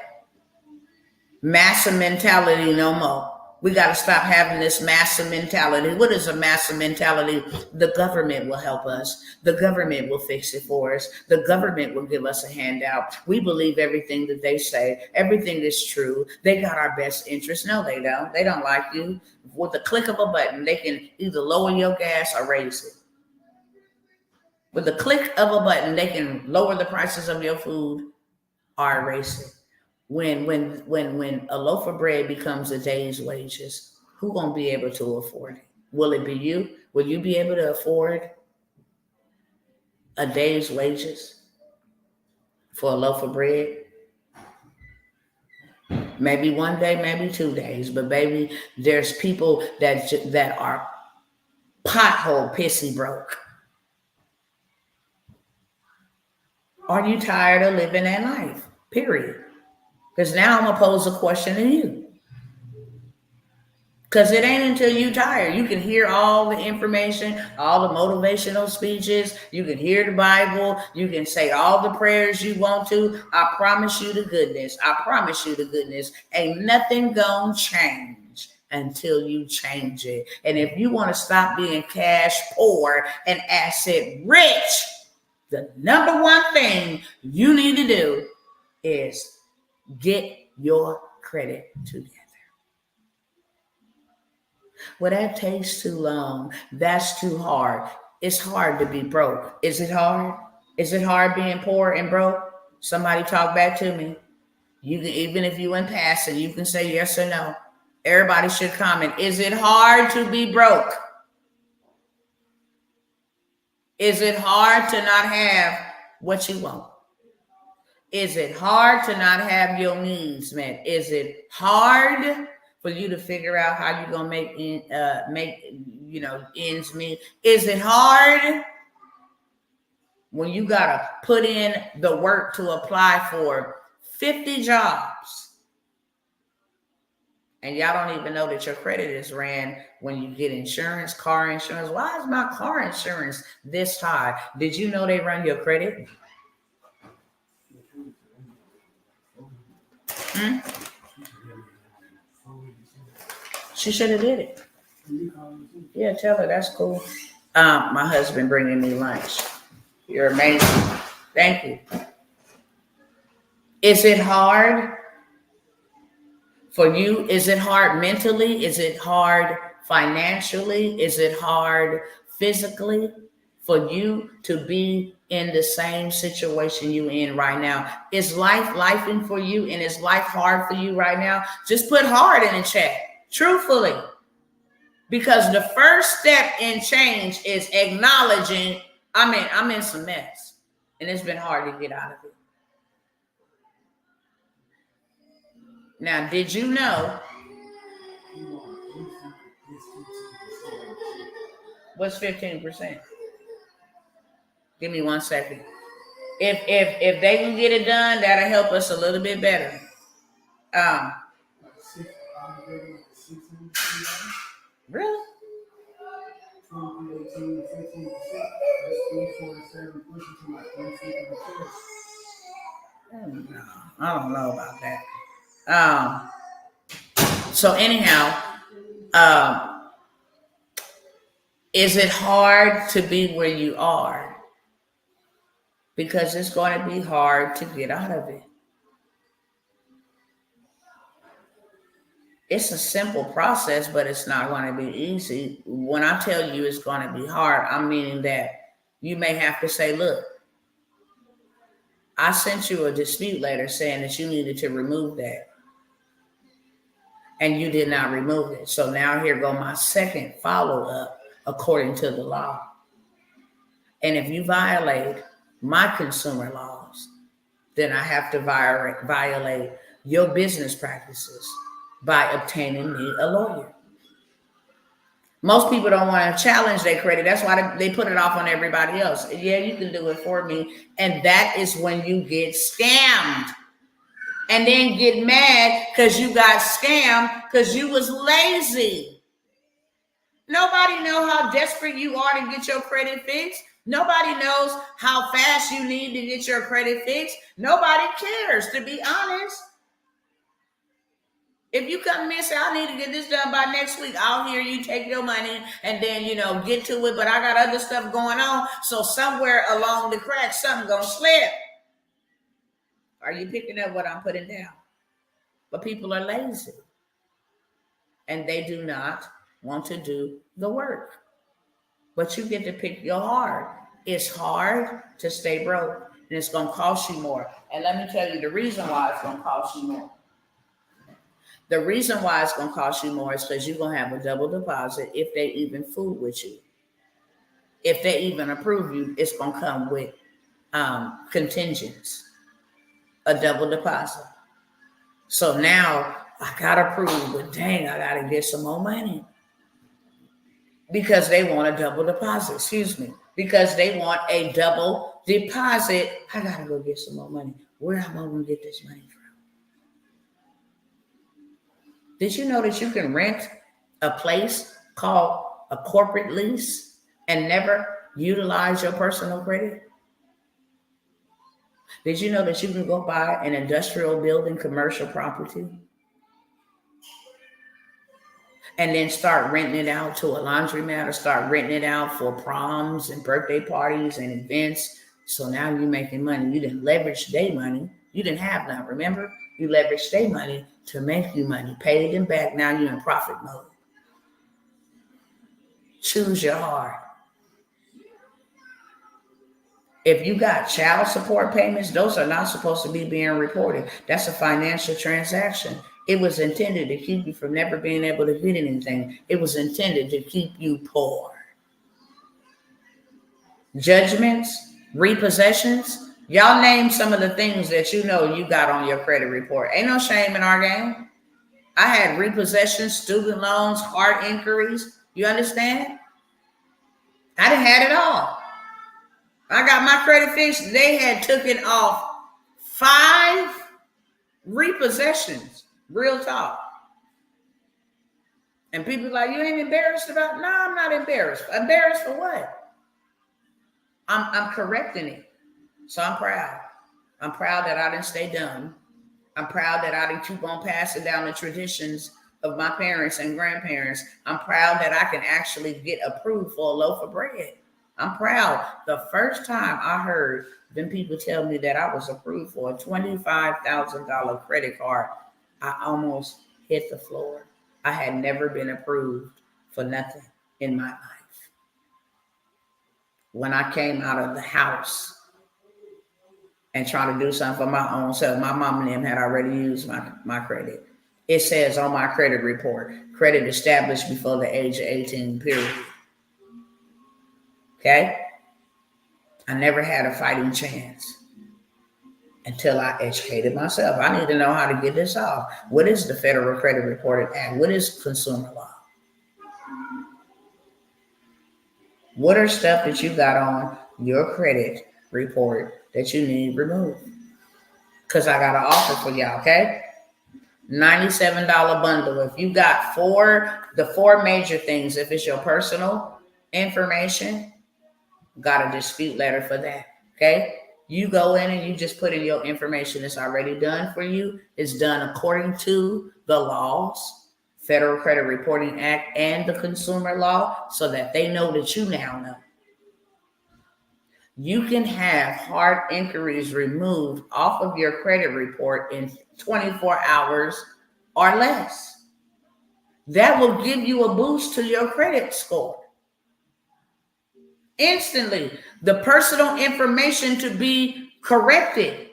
Massa mentality no more. We got to stop having this massa mentality. What is a massa mentality? The government will help us. The government will fix it for us. The government will give us a handout. We believe everything that they say. Everything is true. They got our best interest. No, they don't. They don't like you. With the click of a button, they can either lower your gas or raise it. With the click of a button, they can lower the prices of your food or raise it. When a loaf of bread becomes a day's wages, who gonna be able to afford it? Will it be you? Will you be able to afford a day's wages for a loaf of bread? Maybe one day, maybe 2 days, but baby, there's people that are pothole pissy broke. Are you tired of living that life? Period. Because now I'm going to pose a question to you. Because it ain't until you tired. You can hear all the information, all the motivational speeches. You can hear the Bible. You can say all the prayers you want to. I promise you the goodness. I promise you the goodness. Ain't nothing gonna change until you change it. And if you want to stop being cash poor and asset rich, the number one thing you need to do is get your credit together. Well, that takes too long. That's too hard. It's hard to be broke. Is it hard? Is it hard being poor and broke? Somebody talk back to me. You can, even if you in passing, you can say yes or no. Everybody should comment. Is it hard to be broke? Is it hard to not have what you want? Is it hard to not have your needs met? Is it hard for you to figure out how you're gonna make ends meet? Is it hard when you gotta put in the work to apply for 50 jobs and y'all don't even know that your credit is ran when you get insurance, car insurance? Why is my car insurance this high? Did you know they run your credit? She should have did it. Yeah, tell her that's cool. My husband bringing me lunch. You're amazing. Thank you. Is it hard for you? Is it hard mentally? Is it hard financially? Is it hard physically for you to be in the same situation you in right now? Is lifing for you, and is life hard for you right now? Just put hard in the chat, truthfully. Because the first step in change is acknowledging, I'm in some mess, and it's been hard to get out of it. Now, did you know? What's 15%? Give me 1 second. If they can get it done, that'll help us a little bit better. Really? I don't know about that. So anyhow, is it hard to be where you are? Because it's going to be hard to get out of it. It's a simple process, but it's not going to be easy. When I tell you it's going to be hard, I'm meaning that you may have to say, look, I sent you a dispute letter saying that you needed to remove that, and you did not remove it. So now here go my second follow-up according to the law. And if you violate my consumer laws, then I have to violate your business practices by obtaining me a lawyer. Most people don't want to challenge their credit. That's why they put it off on everybody else. Yeah, you can do it for me. And that is when you get scammed. And then get mad because you got scammed because you was lazy. Nobody knows how desperate you are to get your credit fixed. Nobody knows how fast you need to get your credit fixed. Nobody cares, to be honest. If you come and say, I need to get this done by next week, I'll hear you, take your money and then, get to it. But I got other stuff going on. So somewhere along the cracks, something going to slip. Are you picking up what I'm putting down? But people are lazy. And they do not want to do the work. But you get to pick your hard. It's hard to stay broke. And it's going to cost you more. And let me tell you the reason why it's going to cost you more. The reason why it's going to cost you more is because you're going to have a double deposit if they even fool with you. If they even approve you, it's going to come with contingents, a double deposit. So now I got approved, but dang, I got to get some more money. Because they want a double deposit, because they want a double deposit. I got to go get some more money. Where am I going to get this money from? Did you know that you can rent a place called a corporate lease and never utilize your personal credit? Did you know that you can go buy an industrial building, commercial property, and then start renting it out to a laundromat or start renting it out for proms and birthday parties and events? So now you're making money. You didn't leverage their money. You didn't have none. Remember, you leveraged their money to make you money. Paid them back. Now you're in profit mode. Choose your heart. If you got child support payments, those are not supposed to be being reported. That's a financial transaction. It was intended to keep you from never being able to get anything. It was intended to keep you poor. Judgments, repossessions. Y'all name some of the things that you know you got on your credit report. Ain't no shame in our game. I had repossessions, student loans, heart inquiries. You understand? I done had it all. I got my credit fixed. They had took it off 5 repossessions. Real talk. And people like, you ain't embarrassed about? No, I'm not embarrassed. Embarrassed for what? I'm correcting it. So I'm proud. I'm proud that I didn't stay dumb. I'm proud that I didn't keep on passing down the traditions of my parents and grandparents. I'm proud that I can actually get approved for a loaf of bread. I'm proud. The first time I heard them people tell me that I was approved for a $25,000 credit card, I almost hit the floor. I had never been approved for nothing in my life. When I came out of the house and trying to do something for my own self, my mom and them had already used my credit. It says on my credit report, credit established before the age of 18, period. Okay? I never had a fighting chance until I educated myself. I need to know how to get this off. What is the Federal Credit Reporting Act? What is consumer law? What are stuff that you got on your credit report that you need removed? Because I got an offer for y'all, okay? $97 bundle. If you got the four major things, if it's your personal information, got a dispute letter for that, okay? You go in and you just put in your information. It's already done for you. It's done according to the laws, Federal Credit Reporting Act and the consumer law, so that they know that you now know. You can have hard inquiries removed off of your credit report in 24 hours or less. That will give you a boost to your credit score. Instantly, the personal information to be corrected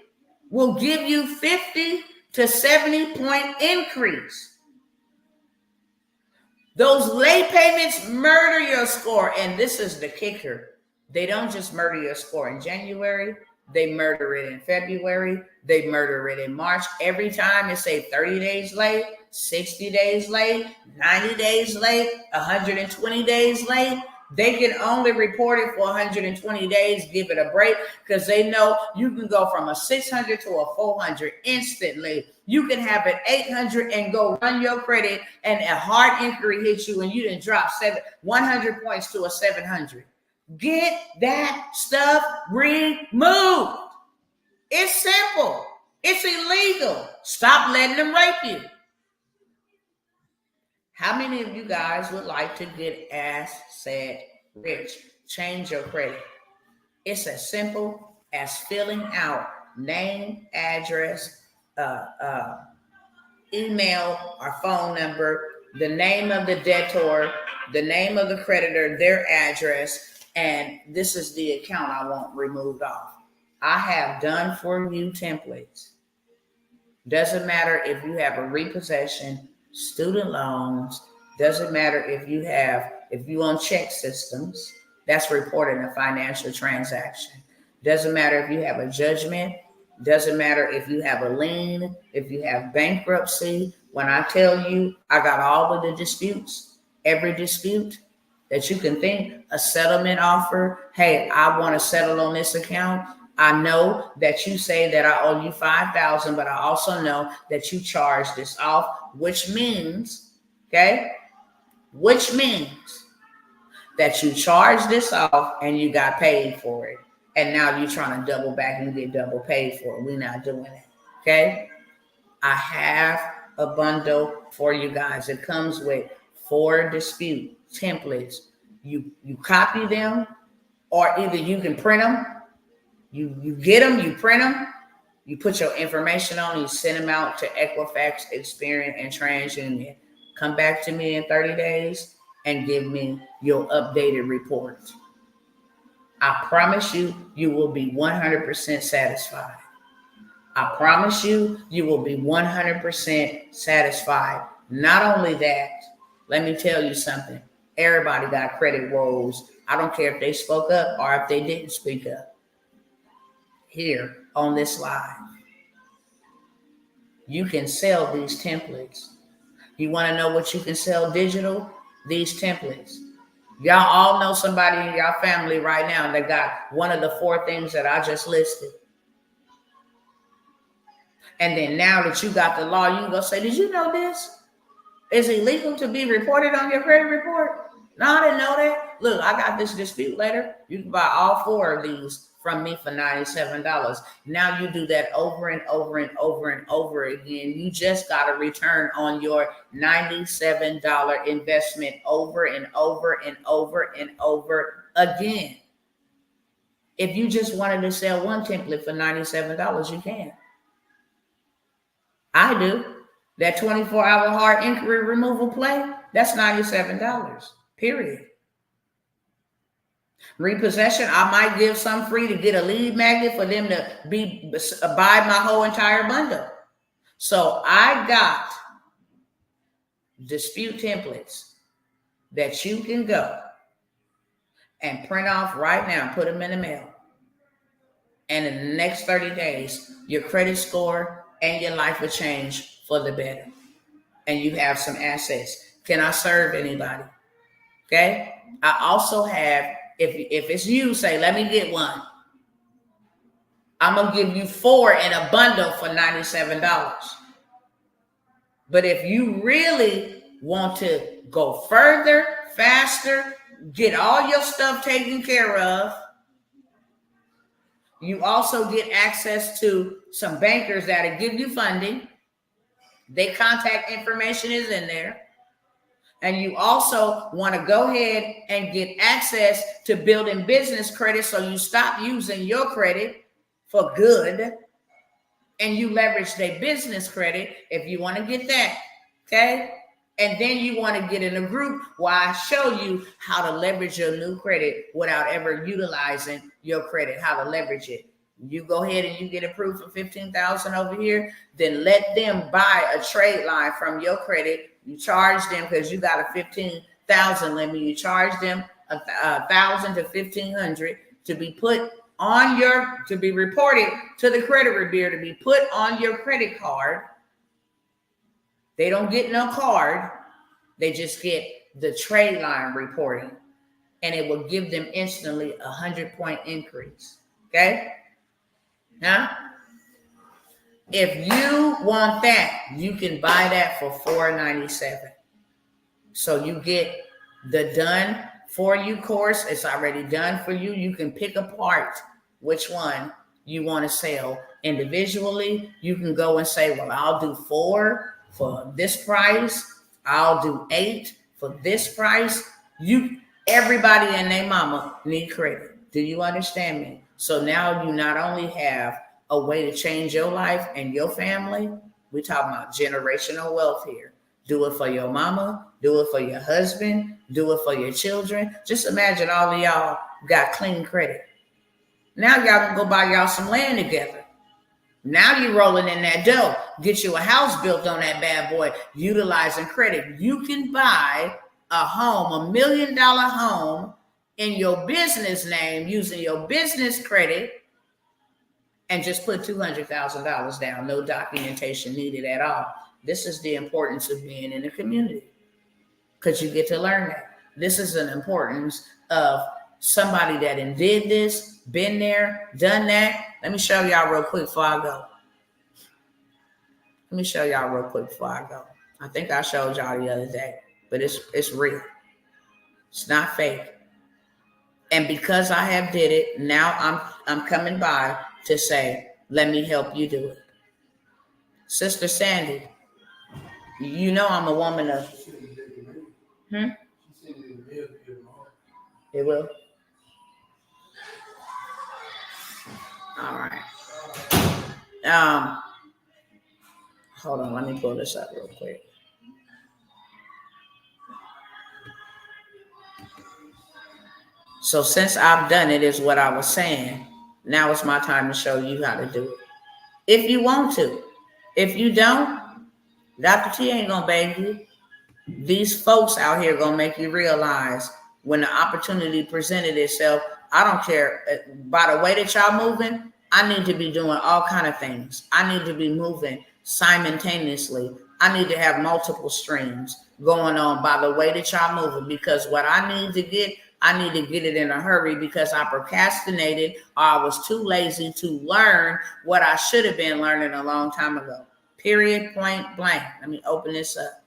will give you 50 to 70 point increase. Those late payments murder your score. And this is the kicker. They don't just murder your score in January. They murder it in February. They murder it in March. Every time it say 30 days late, 60 days late, 90 days late, 120 days late. They can only report it for 120 days, give it a break, because they know you can go from a 600 to a 400 instantly. You can have an 800 and go run your credit, and a hard inquiry hits you, and you didn't drop 100 points to a 700. Get that stuff removed. It's simple. It's illegal. Stop letting them rape you. How many of you guys would like to get asset rich? Change your credit. It's as simple as filling out name, address, email or phone number, the name of the debtor, the name of the creditor, their address, and this is the account I want removed off. I have done for you templates. Doesn't matter if you have a repossession, student loans, doesn't matter if you on check systems, that's reporting a financial transaction. Doesn't matter if you have a judgment, doesn't matter if you have a lien, if you have bankruptcy. When I tell you I got all of the disputes, every dispute that you can think, a settlement offer, hey, I want to settle on this account. I know that you say that I owe you $5,000, but I also know that you charge this off, which means, okay, which means that you charged this off and you got paid for it. And now you're trying to double back and get double paid for it. We're not doing it. Okay? I have a bundle for you guys. It comes with 4 dispute templates. You copy them, or either you can print them. You get them, you print them, you put your information on, you send them out to Equifax, Experian, and TransUnion. Come back to me in 30 days and give me your updated report. I promise you, you will be 100% satisfied. I promise you, you will be 100% satisfied. Not only that, let me tell you something. Everybody got credit woes. I don't care if they spoke up or if they didn't speak up. Here on this live, you can sell these templates. You want to know what you can sell digital? These templates. Y'all all know somebody in your family right now that got one of the 4 things that I just listed. And then now that you got the law, you can go say, did you know this? Is it illegal to be reported on your credit report? No, I didn't know that. Look, I got this dispute letter. You can buy all 4 of these from me for $97. Now you do that over and over and over and over again. You just got a return on your $97 investment over and over and over and over again. If you just wanted to sell one template for $97, you can. I do. That 24-hour hard inquiry removal play, that's $97, period. Repossession, I might give some free to get a lead magnet for them to buy my whole entire bundle. So I got dispute templates that you can go and print off right now and put them in the mail. And in the next 30 days, your credit score and your life will change for the better. And you have some assets. Can I serve anybody? Okay. I also have, if it's you, say, let me get one. I'm going to give you 4 in a bundle for $97. But if you really want to go further, faster, get all your stuff taken care of, you also get access to some bankers that'll give you funding. Their contact information is in there. And you also want to go ahead and get access to building business credit, so you stop using your credit for good and you leverage their business credit if you want to get that. Okay. And then you want to get in a group where I show you how to leverage your new credit without ever utilizing your credit, how to leverage it. You go ahead and you get approved for $15,000 over here, then let them buy a trade line from your credit. You charge them, because you got a $15,000 limit. You charge them $1,000 to $1,500 to be put on to be reported to the credit bureau, to be put on your credit card. They don't get no card. They just get the trade line reporting, and it will give them instantly a 100-point increase. Okay. Now, if you want that, you can buy that for $497. So you get the done for you course. It's already done for you. You can pick apart which one you want to sell individually. You can go and say, well, I'll do 4 for this price. I'll do 8 for this price. Everybody and their mama need credit. Do you understand me? So now you not only have a way to change your life and your family, we're talking about generational wealth here. Do it for your mama, do it for your husband, do it for your children. Just imagine all of y'all got clean credit. Now y'all can go buy y'all some land together. Now you're rolling in that dough. Get you a house built on that bad boy, utilizing credit. You can buy a home, $1 million home, in your business name using your business credit, and just put $200,000 down. No documentation needed at all. This is the importance of being in the community, because you get to learn that. This is an importance of somebody that did this, been there, done that. Let me show y'all real quick before I go. I think I showed y'all the other day. but it's real. It's not fake. And because I have did it, now I'm coming by to say, let me help you do it. Sister Sandy, you know I'm a woman of... It will? All right. Hold on, let me pull this up real quick. So since I've done it, is what I was saying. Now it's my time to show you how to do it. If you want to. If you don't, Dr. T ain't gonna beg you. These folks out here gonna make you realize when the opportunity presented itself, I don't care. By the way that y'all moving, I need to be doing all kind of things. I need to be moving simultaneously. I need to have multiple streams going on by the way that y'all moving, because what I need to get, I need to get it in a hurry because I procrastinated or I was too lazy to learn what I should have been learning a long time ago. Period, point blank. Let me open this up.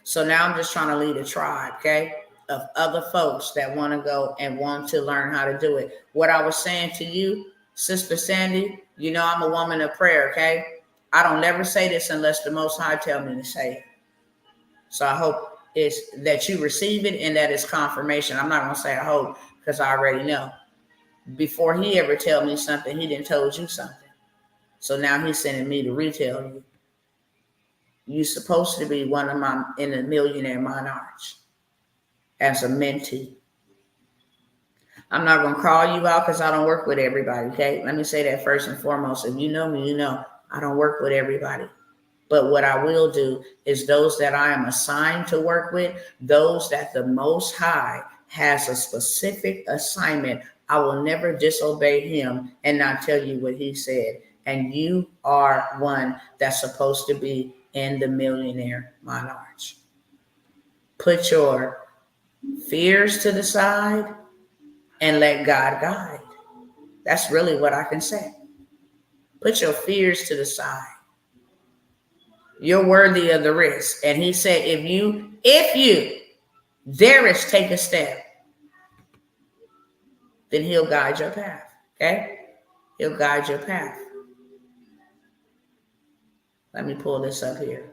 So now I'm just trying to lead a tribe, okay, of other folks that want to go and want to learn how to do it. What I was saying to you, Sister Sandy, you know I'm a woman of prayer, okay? I don't never say this unless the Most High tell me to say it. So I hope it's that you receive it and that it's confirmation. I'm not going to say I hope because I already know. Before he ever tell me something, he didn't told you something. So now he's sending me to retell you. You're supposed to be one of my in the millionaire monarchs as a mentee. I'm not going to call you out because I don't work with everybody, okay? Let me say that first and foremost. If you know me, you know I don't work with everybody. But what I will do is those that I am assigned to work with, those that the Most High has a specific assignment, I will never disobey him and not tell you what he said. And you are one that's supposed to be in the millionaire monarch. Put your fears to the side and let God guide. That's really what I can say. Put your fears to the side. You're worthy of the risk. And he said, if you dare take a step, then he'll guide your path. Okay? He'll guide your path. Let me pull this up here.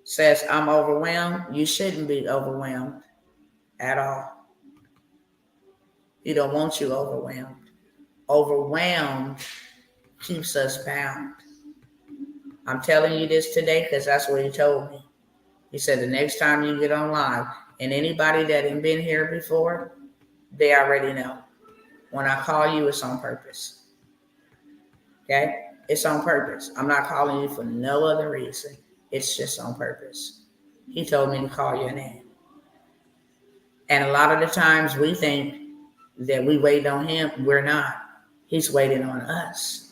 Says, I'm overwhelmed. You shouldn't be overwhelmed at all. He don't want you overwhelmed. Overwhelmed keeps us bound. I'm telling you this today because that's what he told me. He said the next time you get on live, and anybody that ain't been here before, they already know. When I call you, it's on purpose. Okay? It's on purpose. I'm not calling you for no other reason. It's just on purpose. He told me to call your name. And a lot of the times we think that we wait on him. We're not. He's waiting on us.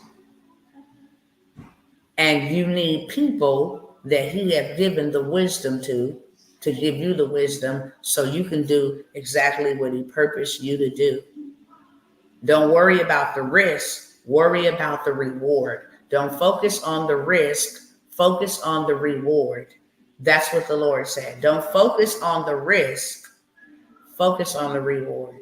And you need people that he has given the wisdom to give you the wisdom so you can do exactly what he purposed you to do. Don't worry about the risk. Worry about the reward. Don't focus on the risk. Focus on the reward. That's what the Lord said. Don't focus on the risk. Focus on the reward.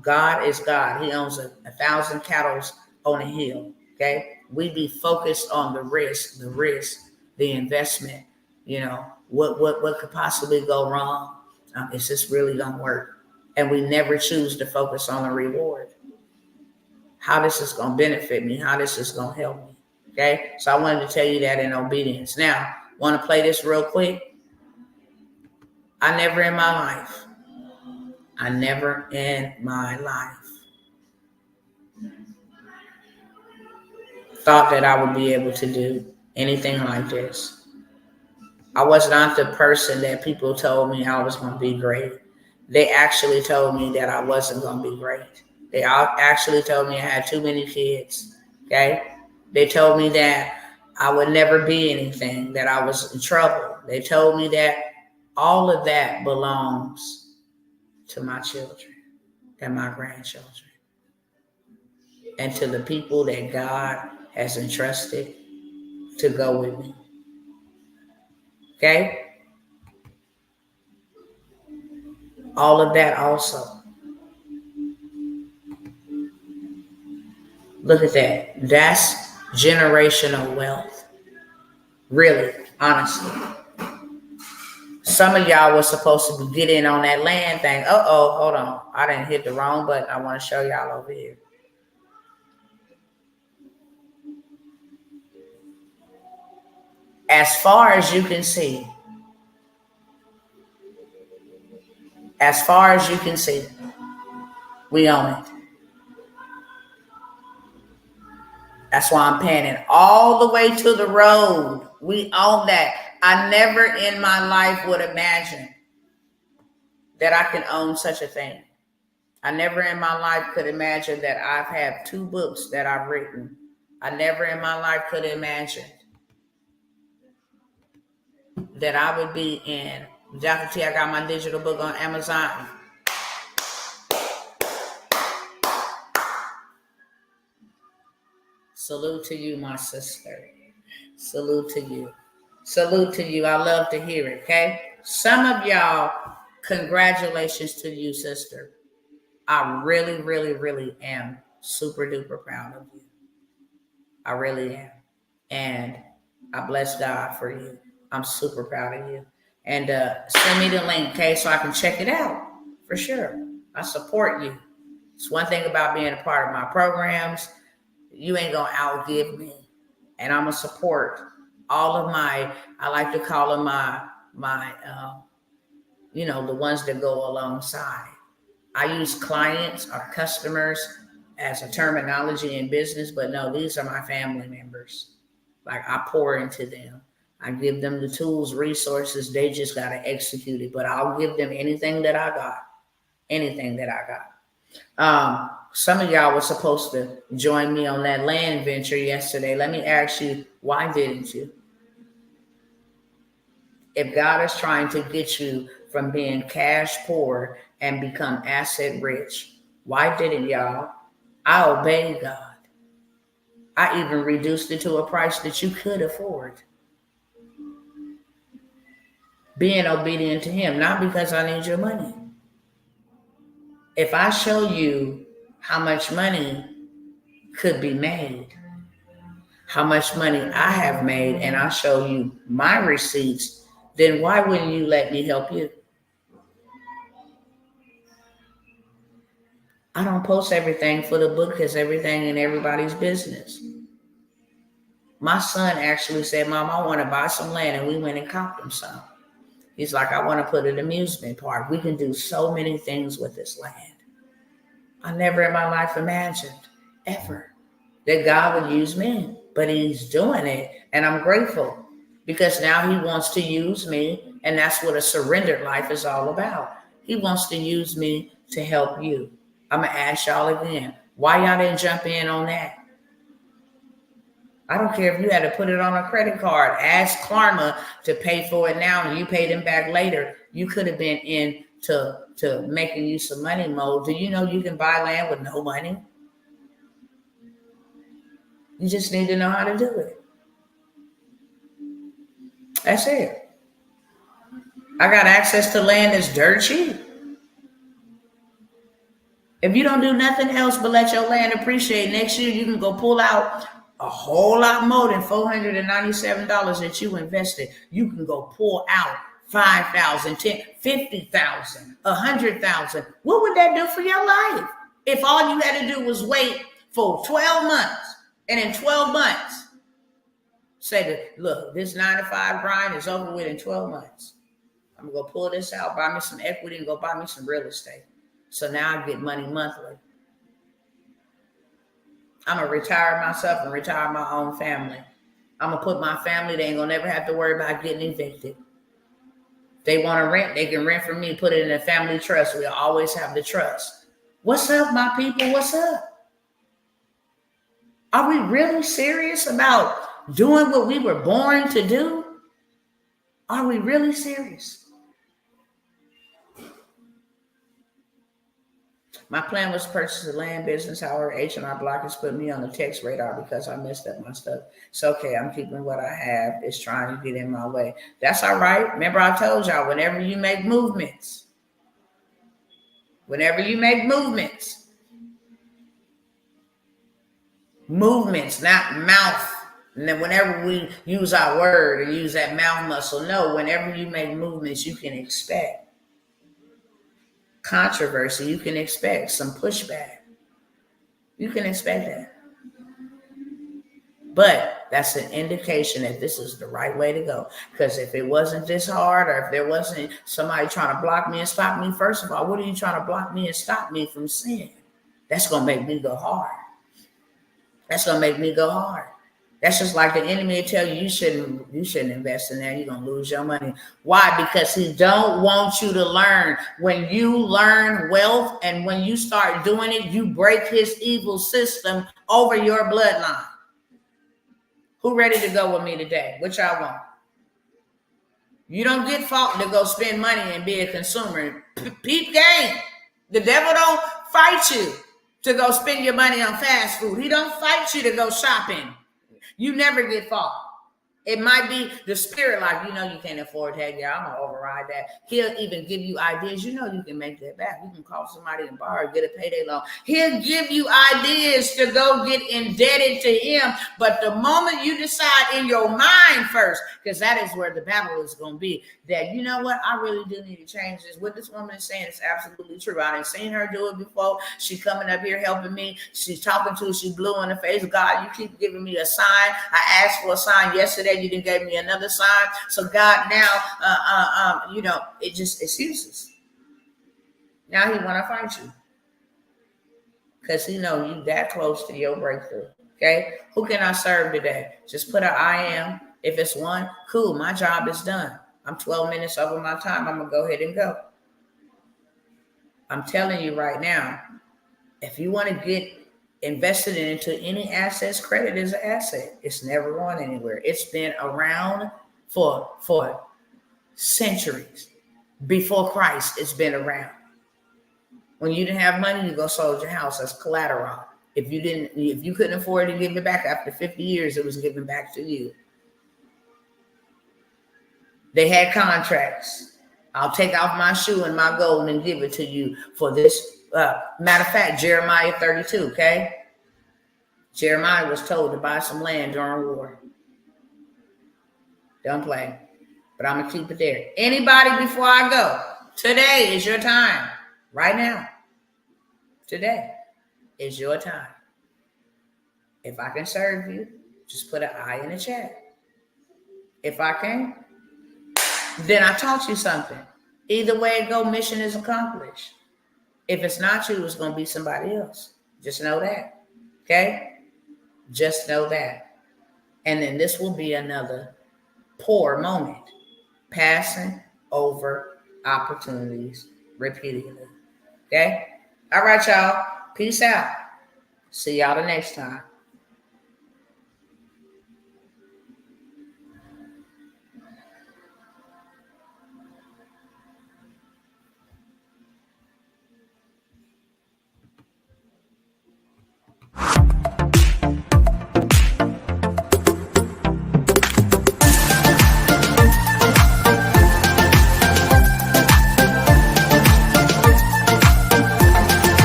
God is God. He owns 1,000 cattle on a hill. Okay? We be focused on the risk, the investment. You know, what could possibly go wrong? Is this really gonna work? And we never choose to focus on the reward. How this is gonna benefit me? How this is gonna help me? Okay, so I wanted to tell you that in obedience. Now, want to play this real quick? I never in my life thought that I would be able to do anything like this. I was not the person that people told me I was going to be great. They actually told me that I wasn't going to be great. They actually told me I had too many kids. Okay? They told me that I would never be anything, that I was in trouble. They told me that all of that belongs to my children and my grandchildren and to the people that God has entrusted to go with me. Okay? All of that also. Look at that. That's generational wealth. Really, honestly. Some of y'all was supposed to get in on that land thing. Uh-oh, hold on. I didn't hit the wrong button. I want to show y'all over here. As far as you can see, we own it. That's why I'm panning all the way to the road. We own that. I never in my life would imagine that I can own such a thing. I never in my life could imagine that I've had 2 books that I've written. I never in my life could imagine that I would be in. Dr. T, I got my digital book on Amazon. Salute to you, my sister. Salute to you. Salute to you. I love to hear it, okay? Some of y'all, congratulations to you, sister. I really, really, really am super duper proud of you. I really am. And I bless God for you. I'm super proud of you. And send me the link, okay, so I can check it out for sure. I support you. It's one thing about being a part of my programs. You ain't gonna outgive me. And I'm gonna support all of my, I like to call them my the ones that go alongside. I use clients or customers as a terminology in business, but no, these are my family members. Like, I pour into them. I give them the tools, resources. They just got to execute it. But I'll give them anything that I got. Anything that I got. Some of y'all were supposed to join me on that land venture yesterday. Let me ask you, why didn't you? If God is trying to get you from being cash poor and become asset rich, why didn't y'all? I obeyed God. I even reduced it to a price that you could afford. Being obedient to him, not because I need your money. If I show you how much money could be made, how much money I have made, and I show you my receipts, then why wouldn't you let me help you? I don't post everything for the book because everything in everybody's business. My son actually said, Mom, I want to buy some land, and we went and copped him some. He's like, I want to put an amusement park. We can do so many things with this land. I never in my life imagined, ever, that God would use me, but he's doing it, and I'm grateful because now he wants to use me, and that's what a surrendered life is all about. He wants to use me to help you. I'm going to ask y'all again, why y'all didn't jump in on that? I don't care if you had to put it on a credit card. Ask Klarma to pay for it now and you pay them back later. You could have been into making you some money mode. Do you know you can buy land with no money? You just need to know how to do it. That's it. I got access to land that's dirt cheap. If you don't do nothing else but let your land appreciate, next year you can go pull out a whole lot more than $497 that you invested. You can go pull out $5,000, $10,000, $50,000, $100,000. What would that do for your life? If all you had to do was wait for 12 months, and in 12 months, say that, look, this 9 to 5 grind is over with in 12 months. I'm gonna go pull this out, buy me some equity, and go buy me some real estate. So now I get money monthly. I'm going to retire myself and retire my own family. I'm going to put my family, they ain't going to never have to worry about getting evicted. They want to rent, they can rent from me, put it in a family trust. We'll always have the trust. What's up, my people? What's up? Are we really serious about doing what we were born to do? Are we really serious? My plan was to purchase a land business. However, H&R Block has put me on the text radar because I messed up my stuff. It's okay. I'm keeping what I have. It's trying to get in my way. That's all right. Remember, I told y'all, whenever you make movements, not mouth. And then whenever we use our word and use that mouth muscle, no, whenever you make movements, you can expect controversy. You can expect some pushback. You can expect that. But that's an indication that this is the right way to go. Because if it wasn't this hard, or if there wasn't somebody trying to block me and stop me, first of all, what are you trying to block me and stop me from seeing? That's going to make me go hard. That's just like the enemy will tell you, you shouldn't invest in that. You're going to lose your money. Why? Because he don't want you to learn. When you learn wealth and when you start doing it, you break his evil system over your bloodline. Who ready to go with me today? What y'all want? You don't get fought to go spend money and be a consumer. Peep game. The devil don't fight you to go spend your money on fast food. He don't fight you to go shopping. You never get fought. It might be the spirit, like, you can't afford that. Yeah, I'm going to override that. He'll even give you ideas. You can make that back. You can call somebody and borrow, get a payday loan. He'll give you ideas to go get indebted to him. But the moment you decide in your mind first, because that is where the battle is going to be, that, you know what, I really do need to change this. What this woman is saying is absolutely true. I ain't seen her do it before. She's coming up here helping me. She's talking to, she blue in the face. God, you keep giving me a sign. I asked for a sign yesterday. You didn't give me another sign. So God now, it just excuses. Now he want to fight you because he know you that close to your breakthrough. Okay, who can I serve today? Just put an I am. If it's one, cool. My job is done. I'm 12 minutes over my time. I'm gonna go ahead and go. I'm telling you right now, if you want to get invested into any assets, credit is an asset. It's never gone anywhere. It's been around for centuries. Before Christ, it's been around. When you didn't have money, you go sold your house as collateral. If you couldn't afford to give it back after 50 years, it was given back to you. They had contracts. I'll take off my shoe and my gold and give it to you for this. Matter of fact, Jeremiah 32, okay? Jeremiah was told to buy some land during war. Don't play. But I'm going to keep it there. Anybody before I go, today is your time. Right now. Today is your time. If I can serve you, just put an I in the chat. If I can, then I taught you something. Either way it go, mission is accomplished. If it's not you, it's going to be somebody else. Just know that. Okay? Just know that. And then this will be another P.O.O.R moment. Passing over opportunities repeatedly. Okay? All right, y'all. Peace out. See y'all the next time.